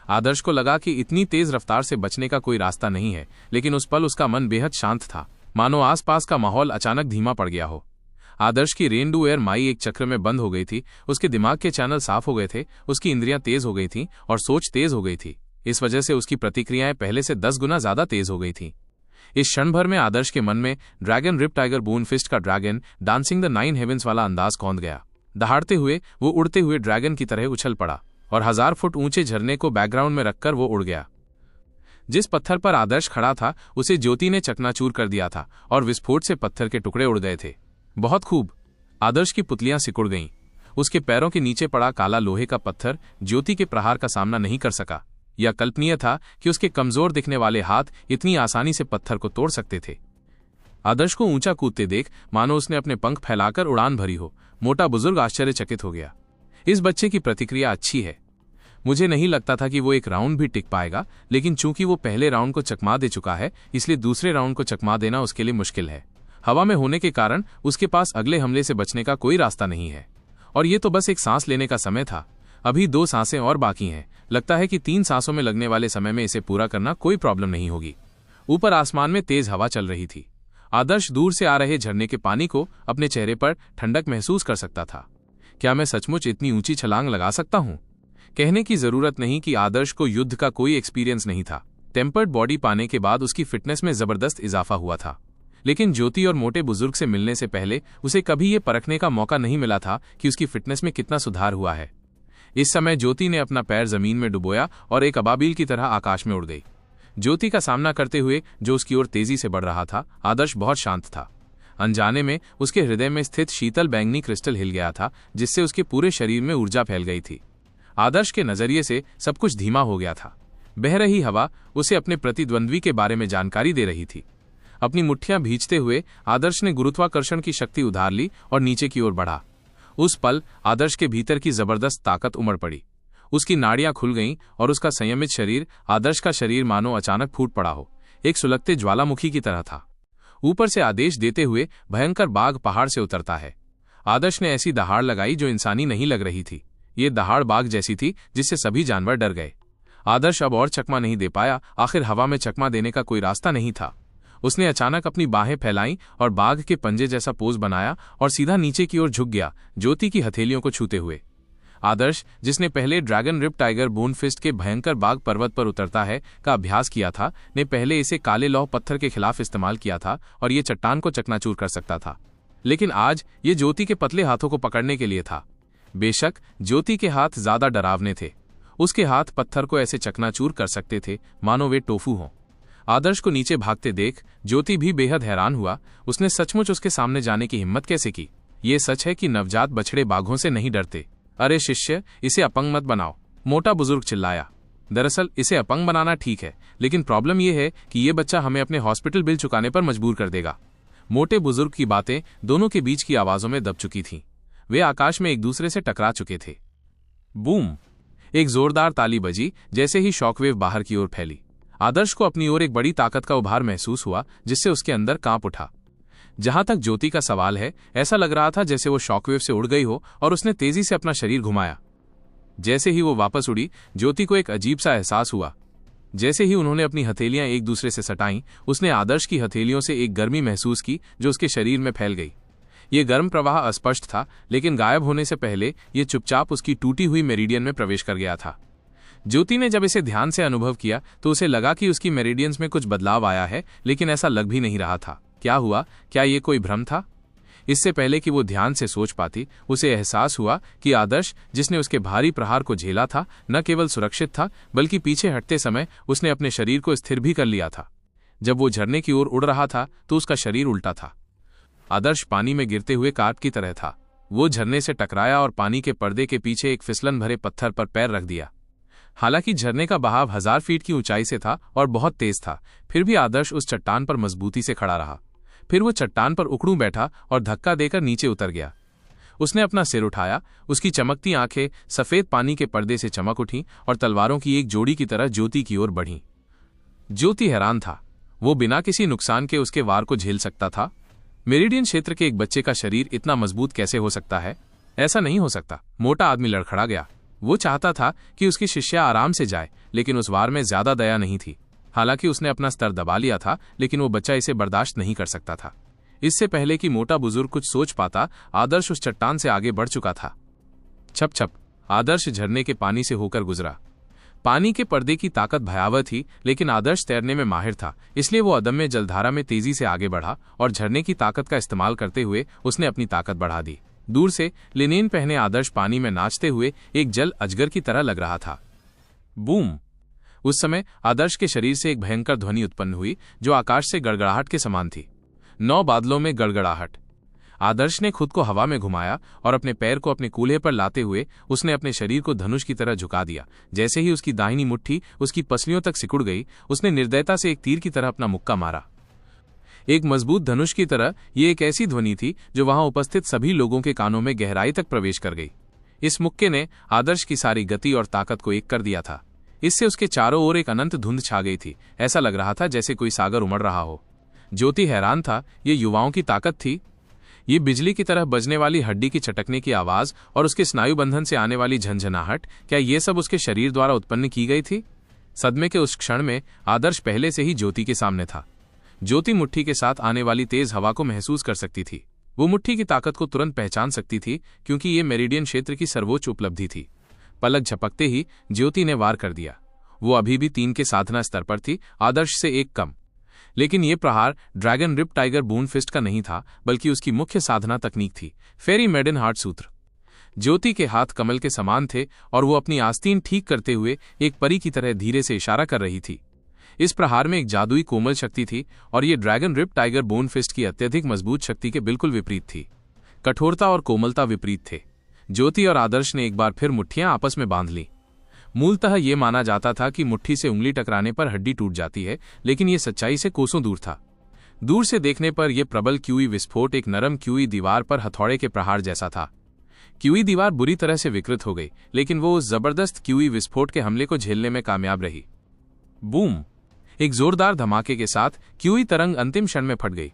आदर्श को लगा कि इतनी तेज रफ्तार से बचने का कोई रास्ता नहीं है, लेकिन उस पल उसका मन बेहद शांत था, मानो आसपास का माहौल अचानक धीमा पड़ गया हो। आदर्श की रेनडू एयर माई एक चक्र में बंद हो गई थी। उसके दिमाग के चैनल साफ हो गए थे, उसकी इंद्रियां तेज हो गई थीं और सोच तेज हो गई थी। इस वजह से उसकी प्रतिक्रियाएं पहले से 10 गुना ज्यादा तेज हो गई थीं। इस क्षण भर में आदर्श के मन में ड्रैगन रिप टाइगर बोनफिस्ट का ड्रैगन डांसिंग द 9 हेवेंस वाला अंदाज कौंध गया। दहाड़ते हुए वो उड़ते हुए ड्रैगन की तरह उछल पड़ा और 1000 फुट ऊंचे झरने को बैकग्राउंड में रखकर वो उड़ गया। जिस पत्थर पर आदर्श खड़ा था उसे ज्योति ने चकनाचूर कर दिया था और विस्फोट से पत्थर के टुकड़े उड़ गए थे। बहुत खूब। आदर्श की पुतलियां सिकुड़ गईं। उसके पैरों के नीचे पड़ा काला लोहे का पत्थर ज्योति के प्रहार का सामना नहीं कर सका। यह कल्पनीय था कि उसके कमजोर दिखने वाले हाथ इतनी आसानी से पत्थर को तोड़ सकते थे। आदर्श को ऊंचा कूदते देख मानो उसने अपने पंख फैलाकर उड़ान भरी हो। मोटा बुजुर्ग आश्चर्यचकित हो गया। इस बच्चे की प्रतिक्रिया अच्छी है। मुझे नहीं लगता था कि वो एक राउंड भी टिक पाएगा, लेकिन चूंकि वो पहले राउंड को चकमा दे चुका है, इसलिए दूसरे राउंड को चकमा देना उसके लिए मुश्किल है। हवा में होने के कारण उसके पास अगले हमले से बचने का कोई रास्ता नहीं है। और ये तो बस एक सांस लेने का समय था। अभी 2 सांसें और बाकी हैं। लगता है कि 3 सांसों में लगने वाले समय में इसे पूरा करना कोई प्रॉब्लम नहीं होगी। ऊपर आसमान में तेज हवा चल रही थी। आदर्श दूर से आ रहे झरने के पानी को अपने चेहरे पर ठंडक महसूस कर सकता था। क्या मैं सचमुच इतनी ऊंची छलांग लगा सकता हूं? कहने की जरूरत नहीं कि आदर्श को युद्ध का कोई एक्सपीरियंस नहीं था। टेम्पर्ड बॉडी पाने के बाद उसकी फिटनेस में जबरदस्त इजाफा हुआ था। लेकिन ज्योति और मोटे बुजुर्ग से मिलने से पहले उसे कभी ये परखने का मौका नहीं मिला था कि उसकी फिटनेस में कितना सुधार हुआ है। इस समय ज्योति ने अपना पैर जमीन में डुबोया और एक अबाबील की तरह आकाश में उड़ गई। ज्योति का सामना करते हुए जो उसकी ओर तेजी से बढ़ रहा था, आदर्श बहुत शांत था। अनजाने में उसके हृदय में स्थित शीतल बैंगनी क्रिस्टल हिल गया था, जिससे उसके पूरे शरीर में ऊर्जा फैल गई थी। आदर्श के नजरिए से सब कुछ धीमा हो गया था। बह रही हवा उसे अपने प्रतिद्वंद्वी के बारे में जानकारी दे रही थी। अपनी मुट्ठियां भींचते हुए आदर्श ने गुरुत्वाकर्षण की शक्ति उधार ली और नीचे की ओर बढ़ा। उस पल आदर्श के भीतर की जबरदस्त ताकत उमड़ पड़ी। उसकी नाड़ियां खुल गईं और उसका संयमित शरीर, आदर्श का शरीर मानो अचानक फूट पड़ा हो, एक सुलगते ज्वालामुखी की तरह था। ऊपर से आदेश देते हुए भयंकर बाघ पहाड़ से उतरता है। आदर्श ने ऐसी दहाड़ लगाई जो इंसानी नहीं लग रही थी। ये दहाड़ बाघ जैसी थी जिससे सभी जानवर डर गए। आदर्श अब और चकमा नहीं दे पाया। आखिर हवा में चकमा देने का कोई रास्ता नहीं था। उसने अचानक अपनी बाहें फैलाईं और बाघ के पंजे जैसा पोज बनाया और सीधा नीचे की ओर झुक गया, ज्योति की हथेलियों को छूते हुए। आदर्श, जिसने पहले ड्रैगन रिप टाइगर बोनफिस्ट के भयंकर बाघ पर्वत पर उतरता है का अभ्यास किया था, ने पहले इसे काले लौह पत्थर के खिलाफ इस्तेमाल किया था और ये चट्टान को चकनाचूर कर सकता था। लेकिन आज ये ज्योति के पतले हाथों को पकड़ने के लिए था। बेशक ज्योति के हाथ ज्यादा डरावने थे। उसके हाथ पत्थर को ऐसे चकनाचूर कर सकते थे मानो वे टोफू हों। आदर्श को नीचे भागते देख ज्योति भी बेहद हैरान हुआ। उसने सचमुच उसके सामने जाने की हिम्मत कैसे की? ये सच है कि नवजात बछड़े बाघों से नहीं डरते। अरे शिष्य, इसे अपंग मत बनाओ, मोटा बुजुर्ग चिल्लाया। दरअसल इसे अपंग बनाना ठीक है, लेकिन प्रॉब्लम यह है कि ये बच्चा हमें अपने हॉस्पिटल बिल चुकाने पर मजबूर कर देगा। मोटे बुजुर्ग की बातें दोनों के बीच की आवाजों में दब चुकी थीं। वे आकाश में एक दूसरे से टकरा चुके थे। बूम! एक जोरदार ताली बजी। जैसे ही शॉकवेव बाहर की ओर फैली, आदर्श को अपनी ओर एक बड़ी ताकत का उभार महसूस हुआ, जिससे उसके अंदर कांप उठा। जहां तक ज्योति का सवाल है, ऐसा लग रहा था जैसे वो शॉकवेव से उड़ गई हो और उसने तेजी से अपना शरीर घुमाया। जैसे ही वो वापस उड़ी, ज्योति को एक अजीब सा एहसास हुआ। जैसे ही उन्होंने अपनी हथेलियां एक दूसरे से सटाईं, उसने आदर्श की हथेलियों से एक गर्मी महसूस की जो उसके शरीर में फैल गई। ये गर्म प्रवाह अस्पष्ट था, लेकिन गायब होने से पहले ये चुपचाप उसकी टूटी हुई मेरिडियन में प्रवेश कर गया था। ज्योति ने जब इसे ध्यान से अनुभव किया तो उसे लगा कि उसकी मेरिडियंस में कुछ बदलाव आया है, लेकिन ऐसा लग भी नहीं रहा था। क्या हुआ? क्या ये कोई भ्रम था? इससे पहले कि वो ध्यान से सोच पाती, उसे एहसास हुआ कि आदर्श, जिसने उसके भारी प्रहार को झेला था, न केवल सुरक्षित था, बल्कि पीछे हटते समय उसने अपने शरीर को स्थिर भी कर लिया था। जब वो झरने की ओर उड़ रहा था तो उसका शरीर उल्टा था। आदर्श पानी में गिरते हुए कार्प की तरह था। वो झरने से टकराया और पानी के पर्दे के पीछे एक फिसलन भरे पत्थर पर पैर रख दिया। हालांकि झरने का बहाव 1000 फीट की ऊंचाई से था और बहुत तेज था, फिर भी आदर्श उस चट्टान पर मजबूती से खड़ा रहा। फिर वो चट्टान पर उखड़ू बैठा और धक्का देकर नीचे उतर गया। उसने अपना सिर उठाया। उसकी चमकती आंखें सफेद पानी के पर्दे से चमक उठीं और तलवारों की एक जोड़ी की तरह ज्योति की ओर बढ़ीं। ज्योति हैरान था। वो बिना किसी नुकसान के उसके वार को झेल सकता था। मेरिडियन क्षेत्र के एक बच्चे का शरीर इतना मजबूत कैसे हो सकता है? ऐसा नहीं हो सकता। मोटा आदमी लड़खड़ा गया। वो चाहता था कि उसकी शिष्या आराम से जाए, लेकिन उस वार में ज्यादा दया नहीं थी। हालांकि उसने अपना स्तर दबा लिया था, लेकिन वो बच्चा इसे बर्दाश्त नहीं कर सकता था। इससे पहले कि मोटा बुजुर्ग कुछ सोच पाता, आदर्श उस चट्टान से आगे बढ़ चुका था। छप छप आदर्श झरने के पानी से होकर गुजरा। पानी के पर्दे की ताकत भयावह थी, लेकिन आदर्श तैरने में माहिर था, इसलिए वो अदम्य जलधारा में तेजी से आगे बढ़ा और झरने की ताकत का इस्तेमाल करते हुए उसने अपनी ताकत बढ़ा दी। दूर से लिनेन पहने आदर्श पानी में नाचते हुए एक जल अजगर की तरह लग रहा था। बूम! उस समय आदर्श के शरीर से एक भयंकर ध्वनि उत्पन्न हुई जो आकाश से गड़गड़ाहट के समान थी। 9 बादलों में गड़गड़ाहट। आदर्श ने खुद को हवा में घुमाया और अपने पैर को अपने कूल्हे पर लाते हुए उसने अपने शरीर को धनुष की तरह झुका दिया। जैसे ही उसकी दाहिनी मुट्ठी उसकी पसलियों तक सिकुड़ गई, उसने निर्दयता से एक तीर की तरह अपना मुक्का मारा। एक मजबूत धनुष की तरह ये एक ऐसी ध्वनि थी जो वहां उपस्थित सभी लोगों के कानों में गहराई तक प्रवेश कर गई। इस मुक्के ने आदर्श की सारी गति और ताकत को एक कर दिया था। इससे उसके चारों ओर एक अनंत धुंध छा गई थी। ऐसा लग रहा था जैसे कोई सागर उमड़ रहा हो। ज्योति हैरान था। ये युवाओं की ताकत थी। ये बिजली की तरह बजने वाली हड्डी की चटकने की आवाज और उसके स्नायु बंधन से आने वाली झंझनाहट, क्या ये सब उसके शरीर द्वारा उत्पन्न की गई थी? सदमे के उस क्षण में आदर्श पहले से ही ज्योति के सामने था। ज्योति मुट्ठी के साथ आने वाली तेज हवा को महसूस कर सकती थी। वो मुट्ठी की ताकत को तुरंत पहचान सकती थी, क्योंकि ये मेरिडियन क्षेत्र की सर्वोच्च उपलब्धि थी। पलक झपकते ही ज्योति ने वार कर दिया। वो अभी भी 3 के साधना स्तर पर थी, आदर्श से 1 कम। लेकिन यह प्रहार ड्रैगन रिप टाइगर बून फिस्ट का नहीं था, बल्कि उसकी मुख्य साधना तकनीक थी, फेरी मेडन हार्ट सूत्र। ज्योति के हाथ कमल के समान थे और वो अपनी आस्तीन ठीक करते हुए एक परी की तरह धीरे से इशारा कर रही थी। इस प्रहार में एक जादुई कोमल शक्ति थी और ये dragon rip tiger bone fist की अत्यधिक मजबूत शक्ति के बिल्कुल विपरीत थी। कठोरता और कोमलता विपरीत थे। ज्योति और आदर्श ने एक बार फिर मुट्ठियां आपस में बांध ली। मूलतः यह माना जाता था कि मुट्ठी से उंगली टकराने पर हड्डी टूट जाती है, लेकिन यह सच्चाई से कोसों दूर था। दूर से देखने पर यह प्रबल क्यूई विस्फोट एक नरम क्यूई दीवार पर हथौड़े के प्रहार जैसा था। क्यूई दीवार बुरी तरह से विकृत हो गई, लेकिन वो उस जबरदस्त क्यूई विस्फोट के हमले को झेलने में कामयाब रही। बूम! एक जोरदार धमाके के साथ क्यूई तरंग अंतिम क्षण में फट गई।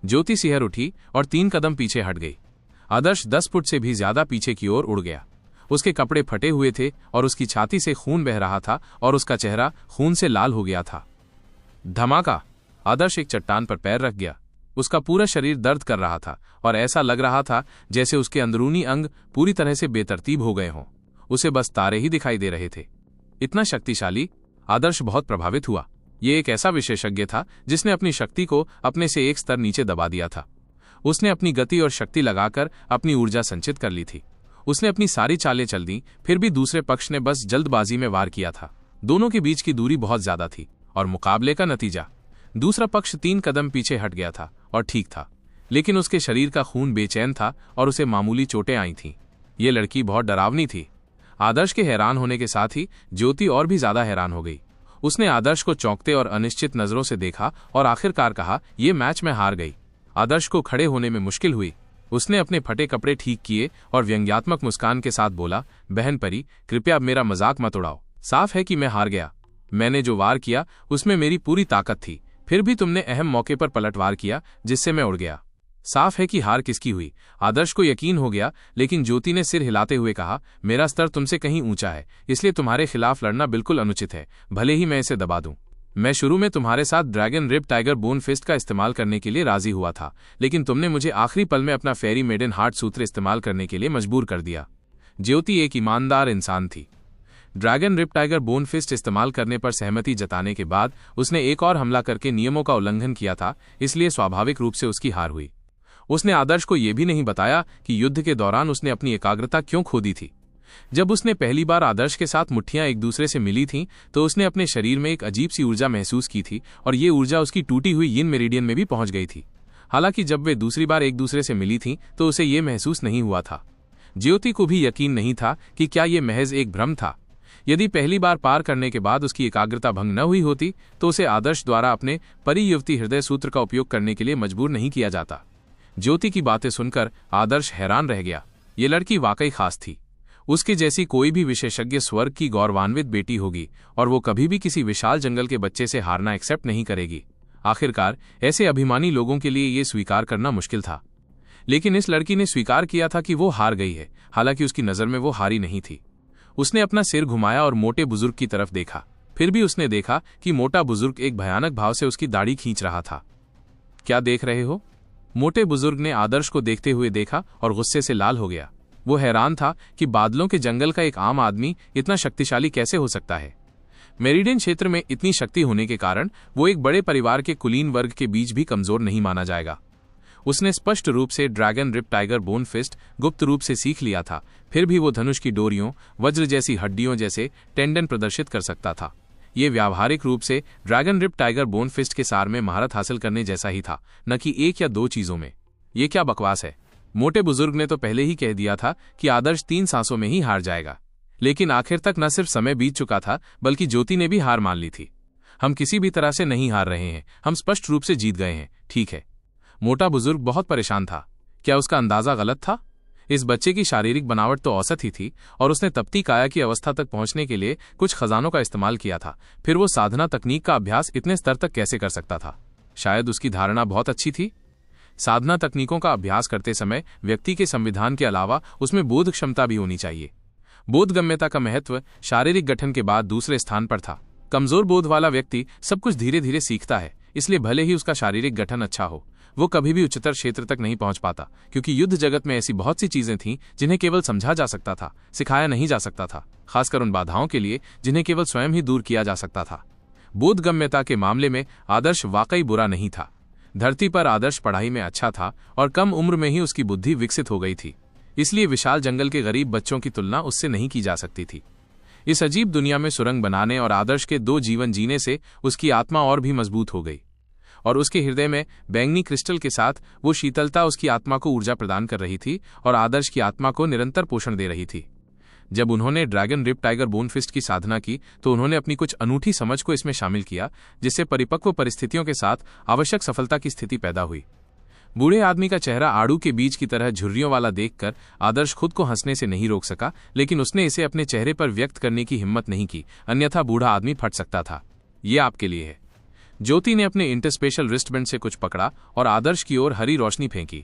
ज्योति सिहर उठी और 3 कदम पीछे हट गई। आदर्श 10 फुट से भी ज्यादा पीछे की ओर उड़ गया। उसके कपड़े फटे हुए थे और उसकी छाती से खून बह रहा था और उसका चेहरा खून से लाल हो गया था। धमाका! आदर्श एक चट्टान पर पैर रख गया। उसका पूरा शरीर दर्द कर रहा था और ऐसा लग रहा था जैसे उसके अंदरूनी अंग पूरी तरह से बेतरतीब हो गए हों। उसे बस तारे ही दिखाई दे रहे थे। इतना शक्तिशाली! आदर्श बहुत प्रभावित हुआ। ये एक ऐसा विशेषज्ञ था जिसने अपनी शक्ति को अपने से एक स्तर नीचे दबा दिया था। उसने अपनी गति और शक्ति लगाकर अपनी ऊर्जा संचित कर ली थी। उसने अपनी सारी चालें चल दी, फिर भी दूसरे पक्ष ने बस जल्दबाजी में वार किया था। दोनों के बीच की दूरी बहुत ज्यादा थी और मुकाबले का नतीजा दूसरा पक्ष 3 कदम पीछे हट गया था और ठीक था, लेकिन उसके शरीर का खून बेचैन था और उसे मामूली चोटें आई थीं। ये लड़की बहुत डरावनी थी। आदर्श के हैरान होने के साथ ही ज्योति और भी ज्यादा हैरान हो गई। उसने आदर्श को चौंकते और अनिश्चित नजरों से देखा और आखिरकार कहा, ये मैच मैं हार गई। आदर्श को खड़े होने में मुश्किल हुई। उसने अपने फटे कपड़े ठीक किए और व्यंग्यात्मक मुस्कान के साथ बोला, बहन परी, कृपया अब मेरा मजाक मत उड़ाओ। साफ है कि मैं हार गया। मैंने जो वार किया उसमें मेरी पूरी ताकत थी, फिर भी तुमने अहम मौके पर पलटवार किया जिससे मैं उड़ गया। साफ है कि हार किसकी हुई। आदर्श को यकीन हो गया, लेकिन ज्योति ने सिर हिलाते हुए कहा, मेरा स्तर तुमसे कहीं ऊंचा है, इसलिए तुम्हारे खिलाफ लड़ना बिल्कुल अनुचित है, भले ही मैं इसे दबा दूं। मैं शुरू में तुम्हारे साथ dragon rip tiger bone fist का इस्तेमाल करने के लिए राजी हुआ था, लेकिन तुमने मुझे आखिरी पल में अपना फेरी मेडन हार्ट सूत्र इस्तेमाल करने के लिए मजबूर कर दिया। ज्योति एक ईमानदार इंसान थी। Dragon rip tiger bone fist इस्तेमाल करने पर सहमति जताने के बाद उसने एक और हमला करके नियमों का उल्लंघन किया था, इसलिए स्वाभाविक रूप से उसकी हार हुई। उसने आदर्श को यह भी नहीं बताया कि युद्ध के दौरान उसने अपनी एकाग्रता क्यों खो दी थी। जब उसने पहली बार आदर्श के साथ मुट्ठियां एक दूसरे से मिली थीं, तो उसने अपने शरीर में एक अजीब सी ऊर्जा महसूस की थी और ये ऊर्जा उसकी टूटी हुई यिन मेरिडियन में भी पहुंच गई थी। हालांकि जब वे दूसरी बार एक दूसरे से मिली थीं, तो उसे ये महसूस नहीं हुआ था। ज्योति को भी यकीन नहीं था कि क्या ये महज एक भ्रम था। यदि पहली बार पार करने के बाद उसकी एकाग्रता भंग न हुई होती, तो उसे आदर्श द्वारा अपने परियुवती हृदय सूत्र का उपयोग करने के लिए मजबूर नहीं किया जाता। ज्योति की बातें सुनकर आदर्श हैरान रह गया। ये लड़की वाकई खास थी। उसके जैसी कोई भी विशेषज्ञ स्वर्ग की गौरवान्वित बेटी होगी और वो कभी भी किसी विशाल जंगल के बच्चे से हारना एक्सेप्ट नहीं करेगी। आखिरकार ऐसे अभिमानी लोगों के लिए ये स्वीकार करना मुश्किल था, लेकिन इस लड़की ने स्वीकार किया था कि वो हार गई है। हालांकि उसकी नजर में वो हारी नहीं थी। उसने अपना सिर घुमाया और मोटे बुजुर्ग की तरफ देखा। फिर भी उसने देखा कि मोटा बुजुर्ग एक भयानक भाव से उसकी दाढ़ी खींच रहा था। क्या देख रहे हो? मोटे बुजुर्ग ने आदर्श को देखते हुए देखा और गुस्से से लाल हो गया। वो हैरान था कि बादलों के जंगल का एक आम आदमी इतना शक्तिशाली कैसे हो सकता है। मेरिडियन क्षेत्र में इतनी शक्ति होने के कारण वो एक बड़े परिवार के कुलीन वर्ग के बीच भी कमजोर नहीं माना जाएगा। उसने स्पष्ट रूप से dragon rip tiger bone fist गुप्त रूप से सीख लिया था, फिर भी वो धनुष की डोरियों, वज्र जैसी हड्डियों जैसे टेंडन प्रदर्शित कर सकता था। ये व्यावहारिक रूप से dragon rip tiger bone fist के सार में महारत हासिल करने जैसा ही था, न कि एक या दो चीजों में। ये क्या बकवास है? मोटे बुजुर्ग ने तो पहले ही कह दिया था कि आदर्श 3 सांसों में ही हार जाएगा, लेकिन आखिर तक न सिर्फ समय बीत चुका था, बल्कि ज्योति ने भी हार मान ली थी। हम किसी भी तरह से नहीं हार रहे हैं, हम स्पष्ट रूप से जीत गए हैं, ठीक है। मोटा बुजुर्ग बहुत परेशान था। क्या उसका अंदाजा गलत था? इस बच्चे की शारीरिक बनावट तो औसत ही थी और उसने तपती काया की अवस्था तक पहुंचने के लिए कुछ खजानों का इस्तेमाल किया था। फिर वो साधना तकनीक का अभ्यास इतने स्तर तक कैसे कर सकता था? शायद उसकी धारणा बहुत अच्छी थी। साधना तकनीकों का अभ्यास करते समय व्यक्ति के संविधान के अलावा उसमें बोध क्षमता भी होनी चाहिए। बोधगम्यता का महत्व शारीरिक गठन के बाद दूसरे स्थान पर था। कमजोर बोध वाला व्यक्ति सब कुछ धीरे धीरे सीखता है, इसलिए भले ही उसका शारीरिक गठन अच्छा हो, वो कभी भी उच्चतर क्षेत्र तक नहीं पहुंच पाता, क्योंकि युद्ध जगत में ऐसी बहुत सी चीजें थीं जिन्हें केवल समझा जा सकता था, सिखाया नहीं जा सकता था, खासकर उन बाधाओं के लिए जिन्हें केवल स्वयं ही दूर किया जा सकता था। बोधगम्यता के मामले में आदर्श वाकई बुरा नहीं था। धरती पर आदर्श पढ़ाई में अच्छा था और कम उम्र में ही उसकी बुद्धि विकसित हो गई थी, इसलिए विशाल जंगल के गरीब बच्चों की तुलना उससे नहीं की जा सकती थी। इस अजीब दुनिया में सुरंग बनाने और आदर्श के 2 जीवन जीने से उसकी आत्मा और भी मजबूत हो गई, और उसके हृदय में बैंगनी क्रिस्टल के साथ वो शीतलता उसकी आत्मा को ऊर्जा प्रदान कर रही थी और आदर्श की आत्मा को निरंतर पोषण दे रही थी। जब उन्होंने dragon rip tiger bone fist की साधना की, तो उन्होंने अपनी कुछ अनूठी समझ को इसमें शामिल किया, जिससे परिपक्व परिस्थितियों के साथ आवश्यक सफलता की स्थिति पैदा हुई। बूढ़े आदमी का चेहरा आड़ू के बीज की तरह झुर्रियों वाला देखकर आदर्श खुद को हंसने से नहीं रोक सका, लेकिन उसने इसे अपने चेहरे पर व्यक्त करने की हिम्मत नहीं की, अन्यथा बूढ़ा आदमी फट सकता था। ये आपके लिए है। ज्योति ने अपने इंटरस्पेशल रिस्टबैंड से कुछ पकड़ा और आदर्श की ओर हरी रोशनी फेंकी।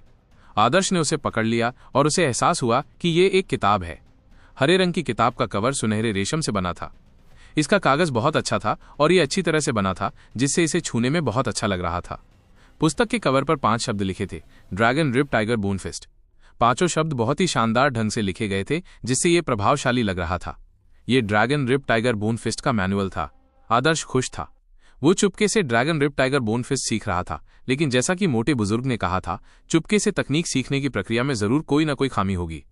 आदर्श ने उसे पकड़ लिया और उसे एहसास हुआ कि ये एक किताब है। हरे रंग की किताब का कवर सुनहरे रेशम से बना था। इसका कागज बहुत अच्छा था और ये अच्छी तरह से बना था, जिससे इसे छूने में बहुत अच्छा लग रहा था। पुस्तक के कवर पर 5 शब्द लिखे थे, dragon rip tiger bone fist. 5 शब्द बहुत ही शानदार ढंग से लिखे गए थे, जिससे ये प्रभावशाली लग रहा था। ये dragon rip tiger bone fist का मैनुअल था। आदर्श खुश था। वो चुपके से dragon rip tiger bone fist सीख रहा था, लेकिन जैसा कि मोटे बुजुर्ग ने कहा था, चुपके से तकनीक सीखने की प्रक्रिया में जरूर कोई न कोई खामी होगी।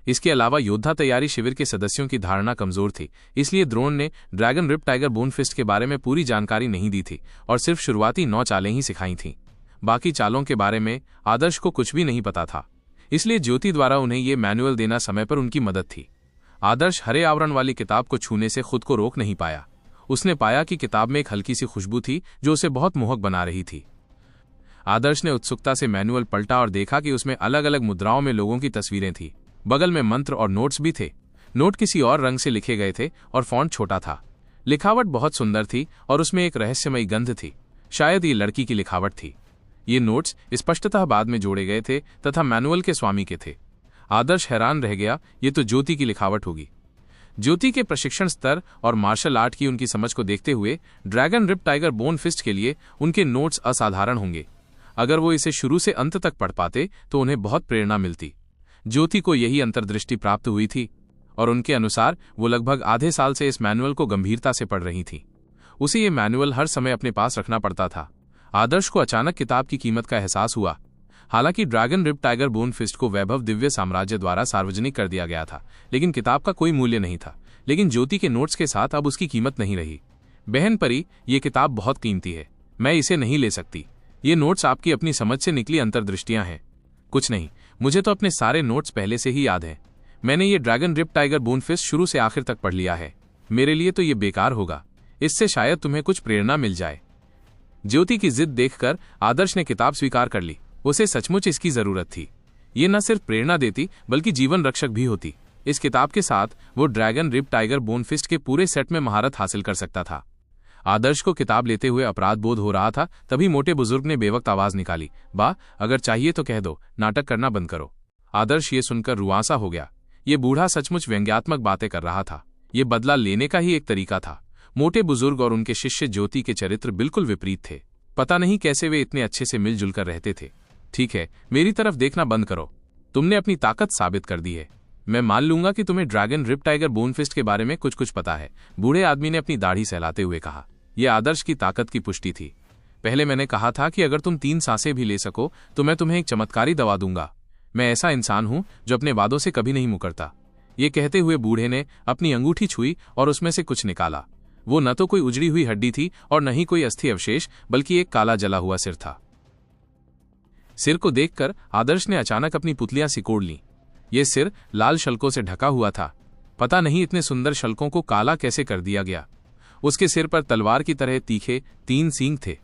इसके अलावा योद्धा तैयारी शिविर के सदस्यों की धारणा कमजोर थी, इसलिए द्रोण ने dragon rip tiger bone fist के बारे में पूरी जानकारी नहीं दी थी और सिर्फ शुरुआती 9 चालें ही सिखाई थीं। बाकी चालों के बारे में आदर्श को कुछ भी नहीं पता था, इसलिए ज्योति द्वारा उन्हें ये मैनुअल देना समय पर उनकी मदद थी। आदर्श हरे आवरण वाली किताब को छूने से खुद को रोक नहीं पाया। उसने पाया कि किताब में एक हल्की सी खुशबू थी जो उसे बहुत मोहक बना रही थी। आदर्श ने उत्सुकता से मैनुअल पलटा और देखा कि उसमें अलग अलग मुद्राओं में लोगों की तस्वीरें थीं। बगल में मंत्र और नोट्स भी थे। नोट किसी और रंग से लिखे गए थे और फॉन्ट छोटा था। लिखावट बहुत सुंदर थी और उसमें एक रहस्यमयी गंध थी। शायद ये लड़की की लिखावट थी। ये नोट्स स्पष्टतः बाद में जोड़े गए थे तथा मैनुअल के स्वामी के थे। आदर्श हैरान रह गया, ये तो ज्योति की लिखावट होगी। ज्योति के प्रशिक्षण स्तर और मार्शल आर्ट की उनकी समझ को देखते हुए dragon rip tiger bone fist के लिए उनके नोट्स असाधारण होंगे। अगर वो इसे शुरू से अंत तक पढ़ पाते तो उन्हें बहुत प्रेरणा मिलती। ज्योति को यही अंतर्दृष्टि प्राप्त हुई थी और उनके अनुसार वो लगभग आधे साल से इस मैनुअल को गंभीरता से पढ़ रही थी। उसे ये मैनुअल हर समय अपने पास रखना पड़ता था। आदर्श को अचानक किताब की कीमत का एहसास हुआ। हालांकि dragon rip tiger bone fist को वैभव दिव्य साम्राज्य द्वारा सार्वजनिक कर दिया गया था, लेकिन किताब का कोई मूल्य नहीं था। लेकिन ज्योति के नोट्स के साथ अब उसकी कीमत नहीं रही। बहन परी, ये किताब बहुत कीमती है, मैं इसे नहीं ले सकती। ये नोट्स आपकी अपनी समझ से निकली अंतर्दृष्टियां हैं। कुछ नहीं, मुझे तो अपने सारे नोट्स पहले से ही याद हैं। मैंने ये dragon rip tiger bone fist शुरू से आखिर तक पढ़ लिया है। मेरे लिए तो ये बेकार होगा, इससे शायद तुम्हें कुछ प्रेरणा मिल जाए। ज्योति की जिद देखकर आदर्श ने किताब स्वीकार कर ली। उसे सचमुच इसकी जरूरत थी। ये न सिर्फ प्रेरणा देती बल्कि जीवन रक्षक भी होती। इस किताब के साथ वो dragon rip tiger bone fist के पूरे सेट में महारत हासिल कर सकता था। आदर्श को किताब लेते हुए अपराध बोध हो रहा था, तभी मोटे बुजुर्ग ने बेवक्त आवाज निकाली, बा, अगर चाहिए तो कह दो, नाटक करना बंद करो। आदर्श ये सुनकर रुआंसा हो गया। ये बूढ़ा सचमुच व्यंग्यात्मक बातें कर रहा था। ये बदला लेने का ही एक तरीका था। मोटे बुजुर्ग और उनके शिष्य ज्योति के चरित्र बिल्कुल विपरीत थे। पता नहीं कैसे वे इतने अच्छे से मिलजुल कर रहते थे। ठीक है, मेरी तरफ देखना बंद करो। तुमने अपनी ताकत साबित कर दी है। मैं मान लूंगा कि तुम्हें dragon rip tiger bone fist के बारे में कुछ पता है, बूढ़े आदमी ने अपनी दाढ़ी सहलाते हुए कहा। यह आदर्श की ताकत की पुष्टि थी। पहले मैंने कहा था कि अगर तुम 3 सांसें भी ले सको तो मैं तुम्हें एक चमत्कारी दवा दूंगा। मैं ऐसा इंसान हूं जो अपने वादों से कभी नहीं मुकरता। ये कहते हुए बूढ़े ने अपनी अंगूठी छुई और उसमें से कुछ निकाला। वो न तो कोई उजड़ी हुई हड्डी थी और न ही कोई अस्थि अवशेष, बल्कि एक काला जला हुआ सिर था। सिर को देखकर आदर्श ने अचानक अपनी पुतलियां सिकोड़ लीं। ये सिर लाल शल्कों से ढका हुआ था। पता नहीं इतने सुंदर शल्कों को काला कैसे कर दिया गया। उसके सिर पर तलवार की तरह तीखे 3 सींग थे।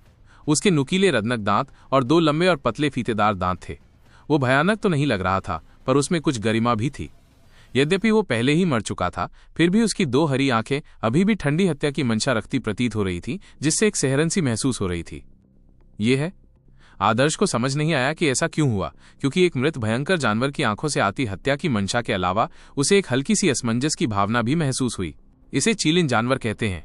उसके नुकीले रत्नक दांत और 2 लंबे और पतले फीतेदार दांत थे। वो भयानक तो नहीं लग रहा था, पर उसमें कुछ गरिमा भी थी। यद्यपि वो पहले ही मर चुका था, फिर भी उसकी 2 हरी आंखें अभी भी ठंडी हत्या की मंशा रखती प्रतीत हो रही थी, जिससे एक सहरन सी महसूस हो रही थी। ये है। आदर्श को समझ नहीं आया कि ऐसा क्यों हुआ, क्योंकि एक मृत भयंकर जानवर की आंखों से आती हत्या की मंशा के अलावा उसे एक हल्की सी असमंजस की भावना भी महसूस हुई। इसे चीलिन जानवर कहते हैं।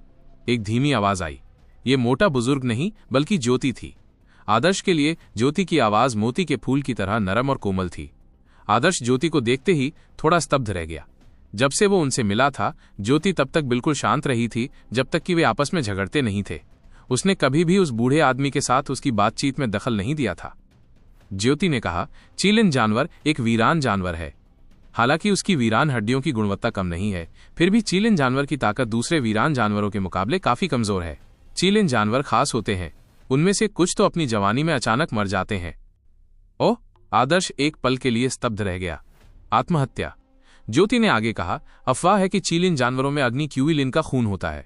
एक धीमी आवाज आई। ये मोटा बुजुर्ग नहीं बल्कि ज्योति थी। आदर्श के लिए ज्योति की आवाज मोती के फूल की तरह नरम और कोमल थी। आदर्श ज्योति को देखते ही थोड़ा स्तब्ध रह गया। जब से वो उनसे मिला था, ज्योति तब तक बिल्कुल शांत रही थी, जब तक कि वे आपस में झगड़ते नहीं थे। उसने कभी भी उस बूढ़े आदमी के साथ उसकी बातचीत में दखल नहीं दिया था। ज्योति ने कहा, चीलिन जानवर एक वीरान जानवर है। हालांकि उसकी वीरान हड्डियों की गुणवत्ता कम नहीं है, फिर भी चीलिन जानवर की ताकत दूसरे वीरान जानवरों के मुकाबले काफी कमजोर है। चीलिन जानवर खास होते हैं। उनमें से कुछ तो अपनी जवानी में अचानक मर जाते हैं। ओह! आदर्श एक पल के लिए स्तब्ध रह गया। आत्महत्या। ज्योति ने आगे कहा, अफवाह है कि चीलिन जानवरों में अग्नि क्यूइलिन का खून होता है।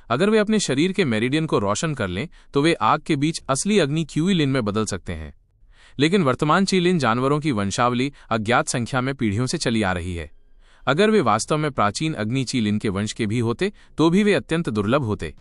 अगर वे अपने शरीर के मेरिडियन को रोशन कर लें तो वे आग के बीच असली अग्नि क्यूइलिन में बदल सकते हैं। लेकिन वर्तमान चीलिन जानवरों की वंशावली अज्ञात संख्या में पीढ़ियों से चली आ रही है। अगर वे वास्तव में प्राचीन अग्नि चीलिन के वंश के भी होते तो भी वे अत्यंत दुर्लभ होते।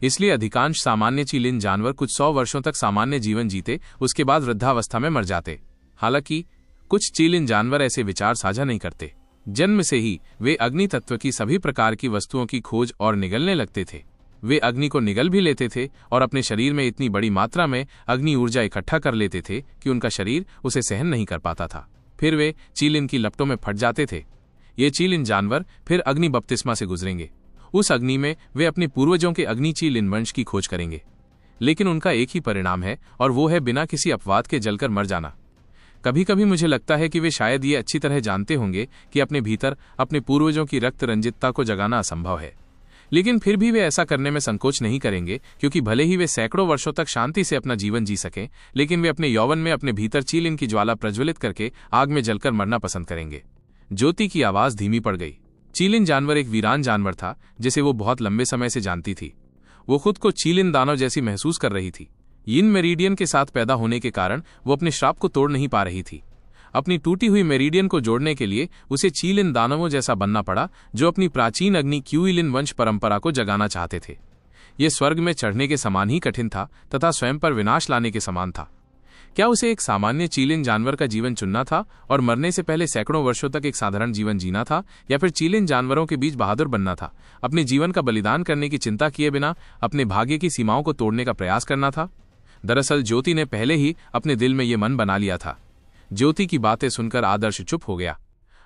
इसलिए अधिकांश सामान्य चीलिन जानवर कुछ 100 वर्षों तक सामान्य जीवन जीते, उसके बाद वृद्धावस्था में मर जाते। हालांकि कुछ चीलिन जानवर ऐसे विचार साझा नहीं करते। जन्म से ही वे अग्नि तत्व की सभी प्रकार की वस्तुओं की खोज और निगलने लगते थे। वे अग्नि को निगल भी लेते थे और अपने शरीर में इतनी बड़ी मात्रा में अग्नि ऊर्जा इकट्ठा कर लेते थे कि उनका शरीर उसे सहन नहीं कर पाता था। फिर वे चीलिन की लपटों में फट जाते थे। ये चीलिन जानवर फिर अग्नि बपतिस्मा से गुजरेंगे। उस अग्नि में वे अपने पूर्वजों के अग्नि चीलिन वंश की खोज करेंगे। लेकिन उनका एक ही परिणाम है और वो है बिना किसी अपवाद के जलकर मर जाना। कभी कभी मुझे लगता है कि वे शायद ये अच्छी तरह जानते होंगे कि अपने भीतर अपने पूर्वजों की रक्त रंजितता को जगाना असंभव है, लेकिन फिर भी वे ऐसा करने में संकोच नहीं करेंगे, क्योंकि भले ही वे सैकड़ों वर्षों तक शांति से अपना जीवन जी सकें, लेकिन वे अपने यौवन में अपने भीतर चीलिन की ज्वाला प्रज्वलित करके आग में जलकर मरना पसंद करेंगे। ज्योति की आवाज धीमी पड़ गई। चीलिन जानवर एक वीरान जानवर था जिसे वो बहुत लंबे समय से जानती थी। वो खुद को चीलिन दानव जैसी महसूस कर रही थी। यिन मेरिडियन के साथ पैदा होने के कारण वो अपने श्राप को तोड़ नहीं पा रही थी। अपनी टूटी हुई मेरिडियन को जोड़ने के लिए उसे चीलिन दानवों जैसा बनना पड़ा, जो अपनी प्राचीन अग्नि क्यूइलिन वंश परंपरा को जगाना चाहते थे। ये स्वर्ग में चढ़ने के समान ही कठिन था तथा स्वयं पर विनाश लाने के समान था। क्या उसे एक सामान्य चीलिन जानवर का जीवन चुनना था और मरने से पहले सैकड़ों वर्षों तक एक साधारण जीवन जीना था, या फिर चीलिन जानवरों के बीच बहादुर बनना था, अपने जीवन का बलिदान करने की चिंता किए बिना अपने भाग्य की सीमाओं को तोड़ने का प्रयास करना था? दरअसल ज्योति ने पहले ही अपने दिल में ये मन बना लिया था। ज्योति की बातें सुनकर आदर्श चुप हो गया।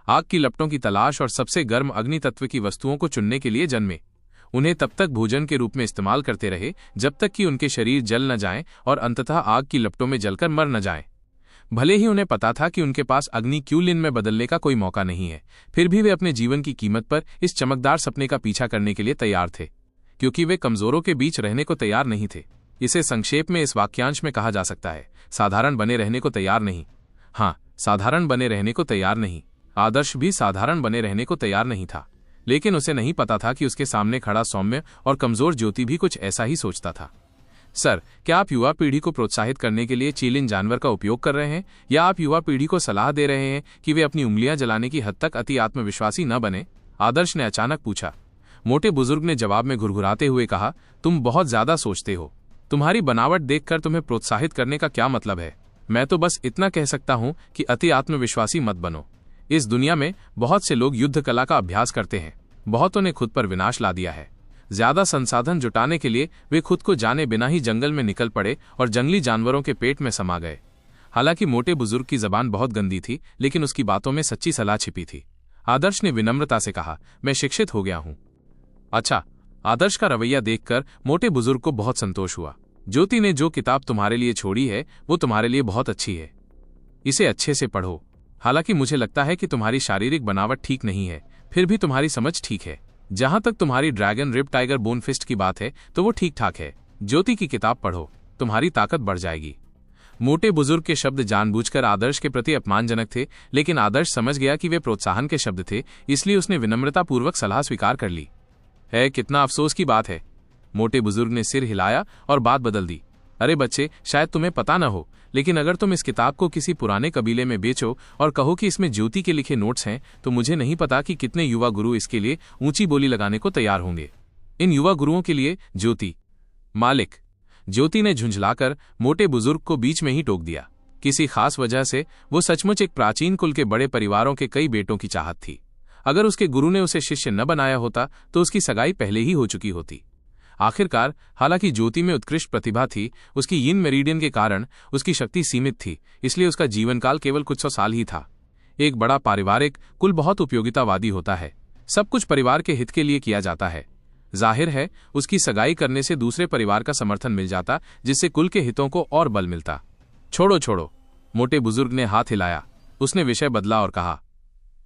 आग की लपटों की तलाश और सबसे गर्म अग्नि तत्व की वस्तुओं को चुनने के लिए जन्मे। उन्हें तब तक भोजन के रूप में इस्तेमाल करते रहे जब तक कि उनके शरीर जल न जाएं और अंततः आग की लपटों में जलकर मर न जाएं। भले ही उन्हें पता था कि उनके पास अग्नि क्यूलिन में बदलने का कोई मौका नहीं है, फिर भी वे अपने जीवन की कीमत पर इस चमकदार सपने का पीछा करने के लिए तैयार थे, क्योंकि वे कमजोरों के बीच रहने को तैयार नहीं थे। इसे संक्षेप में इस वाक्यांश में कहा जा सकता है, साधारण बने रहने को तैयार नहीं। हाँ, साधारण बने रहने को तैयार नहीं। आदर्श भी साधारण बने रहने को तैयार नहीं था, लेकिन उसे नहीं पता था कि उसके सामने खड़ा सौम्य और कमजोर ज्योति भी कुछ ऐसा ही सोचता था। सर, क्या आप युवा पीढ़ी को प्रोत्साहित करने के लिए चीलिन जानवर का उपयोग कर रहे हैं, या आप युवा पीढ़ी को सलाह दे रहे हैं कि वे अपनी उंगलियां जलाने की हद तक अति आत्मविश्वासी न बने? आदर्श ने अचानक पूछा। मोटे बुजुर्ग ने जवाब में घुरघुराते हुए कहा, तुम बहुत ज्यादा सोचते हो। तुम्हारी बनावट देखकर तुम्हें प्रोत्साहित करने का क्या मतलब है? मैं तो बस इतना कह सकता हूं कि अति आत्मविश्वासी मत बनो। इस दुनिया में बहुत से लोग युद्ध कला का अभ्यास करते हैं, बहुतों ने खुद पर विनाश ला दिया है। ज्यादा संसाधन जुटाने के लिए वे खुद को जाने बिना ही जंगल में निकल पड़े और जंगली जानवरों के पेट में समा गए। हालांकि मोटे बुजुर्ग की जबान बहुत गंदी थी, लेकिन उसकी बातों में सच्ची सलाह छिपी थी। आदर्श ने विनम्रता से कहा, मैं शिक्षित हो गया हूं। अच्छा। आदर्श का रवैया देखकर मोटे बुजुर्ग को बहुत संतोष हुआ। ज्योति ने जो किताब तुम्हारे लिए छोड़ी है वो तुम्हारे लिए बहुत अच्छी है, इसे अच्छे से पढ़ो। हालांकि मुझे लगता है कि तुम्हारी शारीरिक बनावट ठीक नहीं है, फिर भी तुम्हारी समझ ठीक है। जहां तक तुम्हारी dragon rip tiger bone fist की बात है तो वो ठीक ठाक है। ज्योति की किताब पढ़ो, तुम्हारी ताकत बढ़ जाएगी। मोटे बुजुर्ग के शब्द जानबूझकर आदर्श के प्रति अपमानजनक थे, लेकिन आदर्श समझ गया कि वे प्रोत्साहन के शब्द थे, इसलिए उसने विनम्रतापूर्वक सलाह स्वीकार कर ली। है, कितना अफसोस की बात है। मोटे बुजुर्ग ने सिर हिलाया और बात बदल दी। अरे बच्चे, शायद तुम्हें पता न हो, लेकिन अगर तुम इस किताब को किसी पुराने कबीले में बेचो और कहो कि इसमें ज्योति के लिखे नोट्स हैं, तो मुझे नहीं पता कि कितने युवा गुरु इसके लिए ऊंची बोली लगाने को तैयार होंगे। इन युवा गुरुओं के लिए ज्योति मालिक। ज्योति ने झुंझलाकर मोटे बुजुर्ग को बीच में ही टोक दिया। किसी खास वजह से वो सचमुच एक प्राचीन कुल के बड़े परिवारों के कई बेटों की चाहत थी। अगर उसके गुरु ने उसे शिष्य न बनाया होता तो उसकी सगाई पहले ही हो चुकी होती। आखिरकार, हालांकि ज्योति में उत्कृष्ट प्रतिभा थी, उसकी यिन मेरिडियन के कारण उसकी शक्ति सीमित थी, इसलिए उसका जीवनकाल केवल कुछ 100 साल ही था। एक बड़ा पारिवारिक कुल बहुत उपयोगितावादी होता है। सब कुछ परिवार के हित के लिए किया जाता है। जाहिर है, उसकी सगाई करने से दूसरे परिवार का समर्थन मिल जाता, जिससे कुल के हितों को और बल मिलता। छोड़ो छोड़ो, मोटे बुजुर्ग ने हाथ हिलाया। उसने विषय बदला और कहा,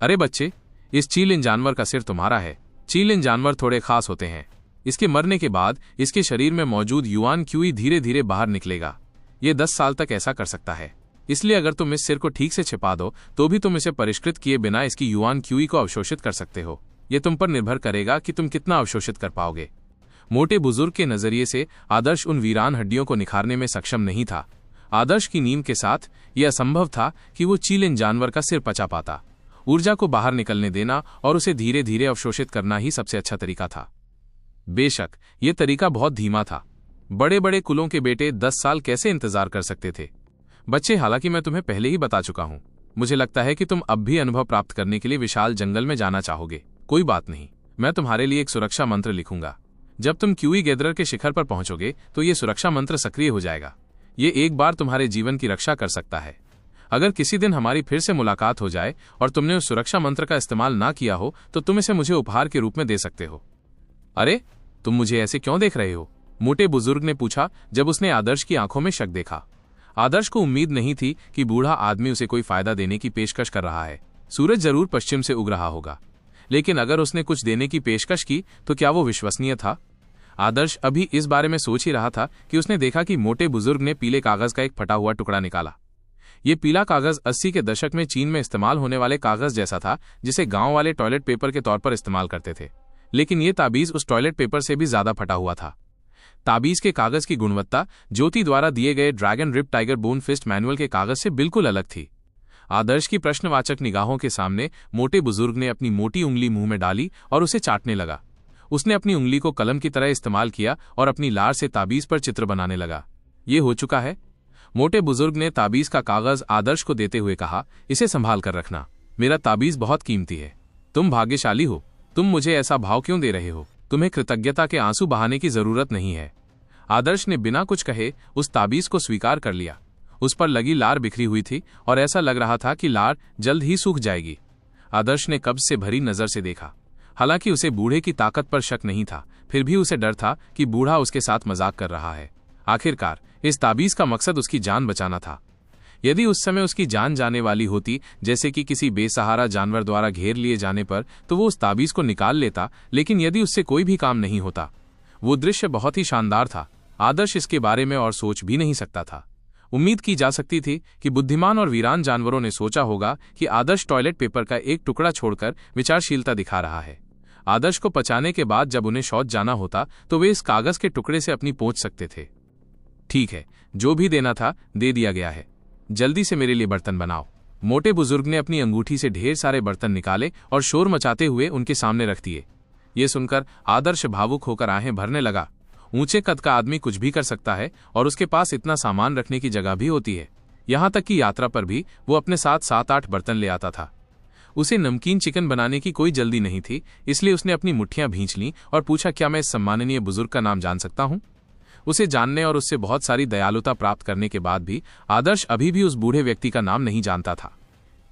अरे बच्चे, इस चीलिन जानवर का सिर तुम्हारा है। चीलिन जानवर थोड़े खास होते हैं। इसके मरने के बाद इसके शरीर में मौजूद युआन क्यूई धीरे धीरे बाहर निकलेगा। ये 10 साल तक ऐसा कर सकता है। इसलिए अगर तुम इस सिर को ठीक से छिपा दो तो भी तुम इसे परिष्कृत किए बिना इसकी युआन क्यूई को अवशोषित कर सकते हो। ये तुम पर निर्भर करेगा कि तुम कितना अवशोषित कर पाओगे। मोटे बुजुर्ग के नजरिए से आदर्श उन वीरान हड्डियों को निखारने में सक्षम नहीं था। आदर्श की नींव के साथ यह असंभव था कि वो चीलिन जानवर का सिर पचा पाता। ऊर्जा को बाहर निकलने देना और उसे धीरे धीरे अवशोषित करना ही सबसे अच्छा तरीका था। बेशक यह तरीका बहुत धीमा था। बड़े बड़े कुलों के बेटे 10 साल कैसे इंतजार कर सकते थे? बच्चे, हालांकि मैं तुम्हें पहले ही बता चुका हूं, मुझे लगता है कि तुम अब भी अनुभव प्राप्त करने के लिए विशाल जंगल में जाना चाहोगे। कोई बात नहीं, मैं तुम्हारे लिए एक सुरक्षा मंत्र लिखूंगा। जब तुम क्यूई गैदरर के शिखर पर पहुंचोगे तो यह सुरक्षा मंत्र सक्रिय हो जाएगा। ये एक बार तुम्हारे जीवन की रक्षा कर सकता है। अगर किसी दिन हमारी फिर से मुलाकात हो जाए और तुमने उस सुरक्षा मंत्र का इस्तेमाल ना किया हो तो तुम इसे मुझे उपहार के रूप में दे सकते हो। अरे, तुम मुझे ऐसे क्यों देख रहे हो? मोटे बुजुर्ग ने पूछा जब उसने आदर्श की आंखों में शक देखा। आदर्श को उम्मीद नहीं थी कि बूढ़ा आदमी उसे कोई फायदा देने की पेशकश कर रहा है। सूरज जरूर पश्चिम से उग रहा होगा, लेकिन अगर उसने कुछ देने की पेशकश की तो क्या वो विश्वसनीय था? आदर्श अभी इस बारे में सोच ही रहा था कि उसने देखा कि मोटे बुजुर्ग ने पीले कागज का एक फटा हुआ टुकड़ा निकाला। ये पीला कागज 80 के दशक में चीन में इस्तेमाल होने वाले कागज जैसा था, जिसे गांव वाले टॉयलेट पेपर के तौर पर इस्तेमाल करते थे। लेकिन यह ताबीज उस टॉयलेट पेपर से भी ज्यादा फटा हुआ था। ताबीज के कागज की गुणवत्ता ज्योति द्वारा दिए गए dragon rip tiger bone fist manual के कागज से बिल्कुल अलग थी। आदर्श की प्रश्नवाचक निगाहों के सामने मोटे बुजुर्ग ने अपनी मोटी उंगली मुंह में डाली और उसे चाटने लगा। उसने अपनी उंगली को कलम की तरह इस्तेमाल किया और अपनी लार से ताबीज पर चित्र बनाने लगा। ये हो चुका है। मोटे बुजुर्ग ने ताबीज का कागज आदर्श को देते हुए कहा, इसे संभाल कर रखना, मेरा ताबीज बहुत कीमती है। तुम भाग्यशाली हो। तुम मुझे ऐसा भाव क्यों दे रहे हो? तुम्हें कृतज्ञता के आंसू बहाने की जरूरत नहीं है। आदर्श ने बिना कुछ कहे उस ताबीज को स्वीकार कर लिया। उस पर लगी लार बिखरी हुई थी और ऐसा लग रहा था कि लार जल्द ही सूख जाएगी। आदर्श ने कब्ज से भरी नजर से देखा। हालांकि उसे बूढ़े की ताकत पर शक नहीं था, फिर भी उसे डर था कि बूढ़ा उसके साथ मजाक कर रहा है। आखिरकार इस ताबीज का मकसद उसकी जान बचाना था। यदि उस समय उसकी जान जाने वाली होती, जैसे कि किसी बेसहारा जानवर द्वारा घेर लिए जाने पर, तो वो उस ताबीज को निकाल लेता। लेकिन यदि उससे कोई भी काम नहीं होता। वो दृश्य बहुत ही शानदार था। आदर्श इसके बारे में और सोच भी नहीं सकता था। उम्मीद की जा सकती थी कि बुद्धिमान और वीरान जानवरों ने सोचा होगा कि आदर्श टॉयलेट पेपर का एक टुकड़ा छोड़कर विचारशीलता दिखा रहा है। आदर्श को पचाने के बाद जब उन्हें शौच जाना होता तो वे इस कागज के टुकड़े से अपनी पहुंच सकते थे। ठीक है, जो भी देना था दे दिया गया है। जल्दी से मेरे लिए बर्तन बनाओ। मोटे बुजुर्ग ने अपनी अंगूठी से ढेर सारे बर्तन निकाले और शोर मचाते हुए उनके सामने रख दिए। ये सुनकर आदर्श भावुक होकर आहें भरने लगा। ऊंचे कद का आदमी कुछ भी कर सकता है और उसके पास इतना सामान रखने की जगह भी होती है। यहां तक कि यात्रा पर भी वो अपने साथ 7-8 बर्तन ले आता था। उसे नमकीन चिकन बनाने की कोई जल्दी नहीं थी, इसलिए उसने अपनी मुट्ठियां भींच लीं और पूछा, क्या मैं इस सम्माननीय बुजुर्ग का नाम जान सकता हूं? उसे जानने और उससे बहुत सारी दयालुता प्राप्त करने के बाद भी आदर्श अभी भी उस बूढ़े व्यक्ति का नाम नहीं जानता था।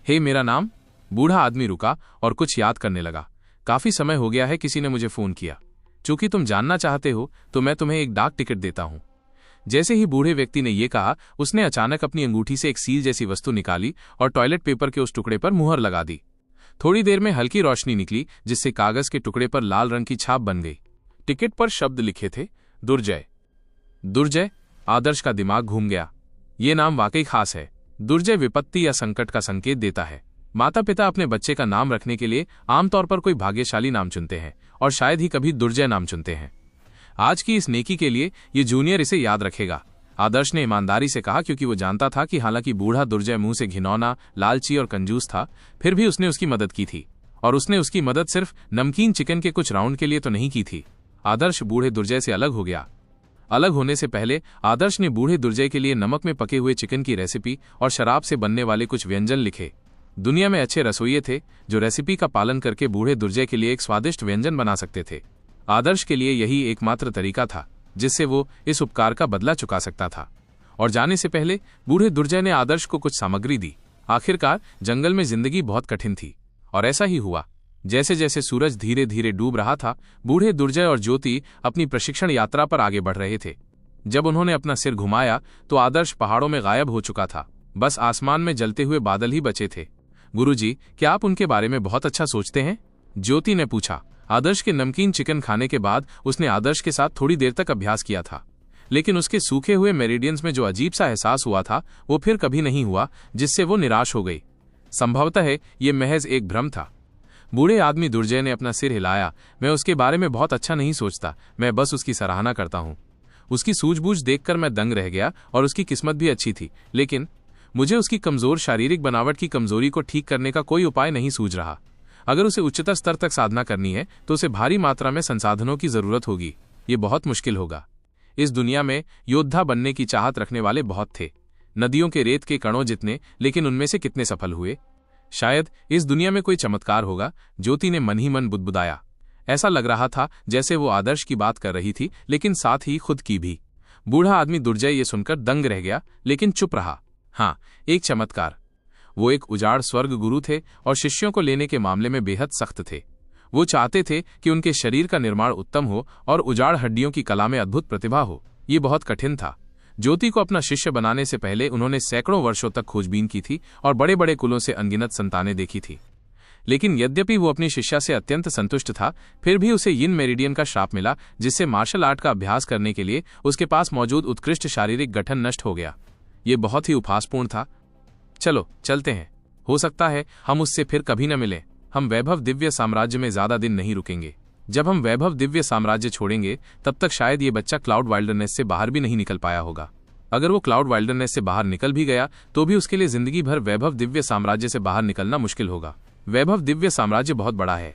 हे, मेरा नाम? बूढ़ा आदमी रुका और कुछ याद करने लगा। काफी समय हो गया है किसी ने मुझे फोन किया। चूंकि तुम जानना चाहते हो तो मैं तुम्हें एक डाक टिकट देता हूं। जैसे ही बूढ़े व्यक्ति ने यह कहा, उसने अचानक अपनी अंगूठी से एक सील जैसी वस्तु निकाली और टॉयलेट पेपर के उस टुकड़े पर मुहर लगा दी। थोड़ी देर में हल्की रोशनी निकली, जिससे कागज के टुकड़े पर लाल रंग की छाप बन गई। टिकट पर शब्द लिखे थे, दुर्जय। दुर्जय? आदर्श का दिमाग घूम गया। ये नाम वाकई खास है। दुर्जय विपत्ति या संकट का संकेत देता है। माता पिता अपने बच्चे का नाम रखने के लिए आमतौर पर कोई भाग्यशाली नाम चुनते हैं और शायद ही कभी दुर्जय नाम चुनते हैं। आज की इस नेकी के लिए ये जूनियर इसे याद रखेगा, आदर्श ने ईमानदारी से कहा, क्योंकि वो जानता था कि हालांकि बूढ़ा दुर्जय मुंह से घिनौना, लालची और कंजूस था, फिर भी उसने उसकी मदद की थी। और उसने उसकी मदद सिर्फ नमकीन चिकन के कुछ राउंड के लिए तो नहीं की थी। आदर्श बूढ़े दुर्जय से अलग हो गया। अलग होने से पहले आदर्श ने बूढ़े दुर्जय के लिए नमक में पके हुए चिकन की रेसिपी और शराब से बनने वाले कुछ व्यंजन लिखे। दुनिया में अच्छे रसोइये थे जो रेसिपी का पालन करके बूढ़े दुर्जय के लिए एक स्वादिष्ट व्यंजन बना सकते थे। आदर्श के लिए यही एकमात्र तरीका था जिससे वो इस उपकार का बदला चुका सकता था। और जाने से पहले बूढ़े दुर्जय ने आदर्श को कुछ सामग्री दी। आखिरकार जंगल में जिंदगी बहुत कठिन थी और ऐसा ही हुआ। जैसे जैसे सूरज धीरे धीरे डूब रहा था, बूढ़े दुर्जय और ज्योति अपनी प्रशिक्षण यात्रा पर आगे बढ़ रहे थे। जब उन्होंने अपना सिर घुमाया तो आदर्श पहाड़ों में गायब हो चुका था। बस आसमान में जलते हुए बादल ही बचे थे। गुरुजी, क्या आप उनके बारे में बहुत अच्छा सोचते हैं? ज्योति ने पूछा। आदर्श के नमकीन चिकन खाने के बाद उसने आदर्श के साथ थोड़ी देर तक अभ्यास किया था, लेकिन उसके सूखे हुए मेरिडियंस में जो अजीब सा एहसास हुआ था वो फिर कभी नहीं हुआ, जिससे वो निराश हो गई। संभवतः ये महज एक भ्रम था। बूढ़े आदमी दुर्जय ने अपना सिर हिलाया। मैं उसके बारे में बहुत अच्छा नहीं सोचता, मैं बस उसकी सराहना करता हूँ। उसकी सूझबूझ देखकर मैं दंग रह गया और उसकी किस्मत भी अच्छी थी, लेकिन मुझे उसकी कमजोर शारीरिक बनावट की कमजोरी को ठीक करने का कोई उपाय नहीं सूझ रहा। अगर उसे उच्चतर स्तर तक साधना करनी है तो उसे भारी मात्रा में संसाधनों की जरूरत होगी। ये बहुत मुश्किल होगा। इस दुनिया में योद्धा बनने की चाहत रखने वाले बहुत थे, नदियों के रेत के कणों जितने, लेकिन उनमें से कितने सफल हुए? शायद इस दुनिया में कोई चमत्कार होगा। ज्योति ने मन ही मन बुदबुदाया। ऐसा लग रहा था जैसे वो आदर्श की बात कर रही थी, लेकिन साथ ही खुद की भी। बूढ़ा आदमी दुर्जय ये सुनकर दंग रह गया, लेकिन चुप रहा। हाँ, एक चमत्कार। वो एक उजाड़ स्वर्ग गुरु थे और शिष्यों को लेने के मामले में बेहद सख्त थे। वो चाहते थे कि उनके शरीर का निर्माण उत्तम हो और उजाड़ हड्डियों की कला में अद्भुत प्रतिभा हो। ये बहुत कठिन था। ज्योति को अपना शिष्य बनाने से पहले उन्होंने सैकड़ों वर्षों तक खोजबीन की थी और बड़े बड़े कुलों से अनगिनत संतानें देखी थी। लेकिन यद्यपि वो अपनी शिष्या से अत्यंत संतुष्ट था, फिर भी उसे यिन मेरिडियन का श्राप मिला, जिससे मार्शल आर्ट का अभ्यास करने के लिए उसके पास मौजूद उत्कृष्ट शारीरिक गठन नष्ट हो गया। ये बहुत ही उपहासपूर्ण था। चलो चलते हैं, हो सकता है हम उससे फिर कभी न मिलें। हम वैभव दिव्य साम्राज्य में ज्यादा दिन नहीं रुकेंगे। जब हम वैभव दिव्य साम्राज्य छोड़ेंगे तब तक शायद ये बच्चा क्लाउड वाइल्डरनेस से बाहर भी नहीं निकल पाया होगा। अगर वो क्लाउड वाइल्डरनेस से बाहर निकल भी गया तो भी उसके लिए जिंदगी भर वैभव दिव्य साम्राज्य से बाहर निकलना मुश्किल होगा। वैभव दिव्य साम्राज्य बहुत बड़ा है।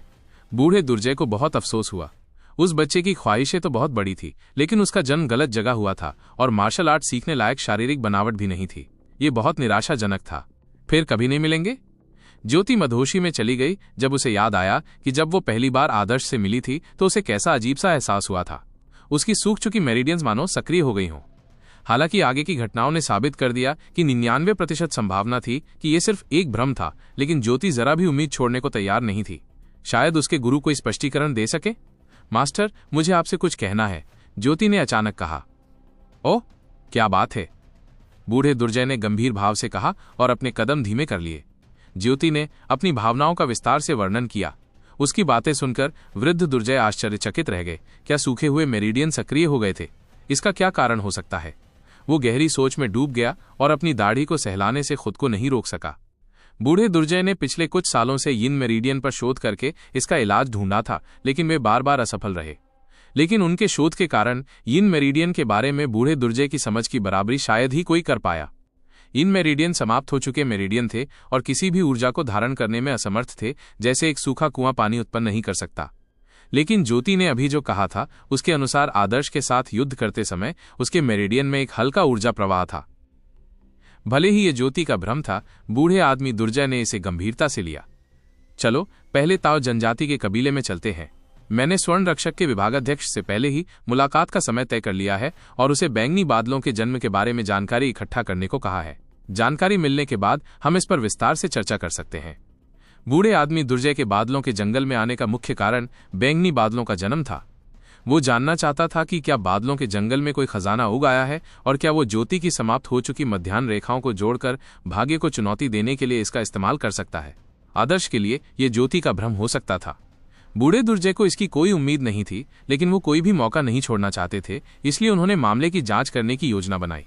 बूढ़े दुर्जय को बहुत अफसोस हुआ। उस बच्चे की ख्वाहिशें तो बहुत बड़ी थी, लेकिन उसका जन्म गलत जगह हुआ था और मार्शल आर्ट सीखने लायक शारीरिक बनावट भी नहीं थी। ये बहुत निराशाजनक था। फिर कभी नहीं मिलेंगे। ज्योति मदहोशी में चली गई जब उसे याद आया कि जब वो पहली बार आदर्श से मिली थी तो उसे कैसा अजीब सा एहसास हुआ था। उसकी सूख चुकी मेरिडियंस मानो सक्रिय हो गई हों। हालांकि आगे की घटनाओं ने साबित कर दिया कि 99% संभावना थी कि यह सिर्फ एक भ्रम था, लेकिन ज्योति जरा भी उम्मीद छोड़ने को तैयार नहीं थी। शायद उसके गुरु कोई स्पष्टीकरण दे सके। मास्टर, मुझे आपसे कुछ कहना है, ज्योति ने अचानक कहा। ओह, क्या बात है? बूढ़े दुर्जय ने गंभीर भाव से कहा और अपने कदम धीमे कर लिए। ज्योति ने अपनी भावनाओं का विस्तार से वर्णन किया। उसकी बातें सुनकर वृद्ध दुर्जय आश्चर्यचकित रह गए। क्या सूखे हुए मेरिडियन सक्रिय हो गए थे? इसका क्या कारण हो सकता है? वो गहरी सोच में डूब गया और अपनी दाढ़ी को सहलाने से खुद को नहीं रोक सका। बूढ़े दुर्जय ने पिछले कुछ सालों से यिन मेरिडियन पर शोध करके इसका इलाज ढूंढा था, लेकिन वे बार बार असफल रहे। लेकिन उनके शोध के कारण यिन मेरिडियन के बारे में बूढ़े दुर्जय की समझ की बराबरी शायद ही कोई कर पाया। यिन मेरिडियन समाप्त हो चुके मेरिडियन थे और किसी भी ऊर्जा को धारण करने में असमर्थ थे, जैसे एक सूखा कुआं पानी उत्पन्न नहीं कर सकता। लेकिन ज्योति ने अभी जो कहा था उसके अनुसार आदर्श के साथ युद्ध करते समय उसके मेरिडियन में एक हल्का ऊर्जा प्रवाह था। भले ही ये ज्योति का भ्रम था, बूढ़े आदमी दुर्जय ने इसे गंभीरता से लिया। चलो पहले ताओ जनजाति के कबीले में चलते हैं। मैंने स्वर्ण रक्षक के विभागाध्यक्ष से पहले ही मुलाकात का समय तय कर लिया है और उसे बैंगनी बादलों के जन्म के बारे में जानकारी इकट्ठा करने को कहा है। जानकारी मिलने के बाद हम इस पर विस्तार से चर्चा कर सकते हैं। बूढ़े आदमी दुर्जय के बादलों के जंगल में आने का मुख्य कारण बैंगनी बादलों का जन्म था। वो जानना चाहता था कि क्या बादलों के जंगल में कोई खजाना उग आया है और क्या वो ज्योति की समाप्त हो चुकी मध्याह्न रेखाओं को जोड़कर भाग्य को चुनौती देने के लिए इसका इस्तेमाल कर सकता है। आदर्श के लिए ये ज्योति का भ्रम हो सकता था। बूढ़े दुर्जय को इसकी कोई उम्मीद नहीं थी, लेकिन वो कोई भी मौका नहीं छोड़ना चाहते थे, इसलिए उन्होंने मामले की जांच करने की योजना बनाई।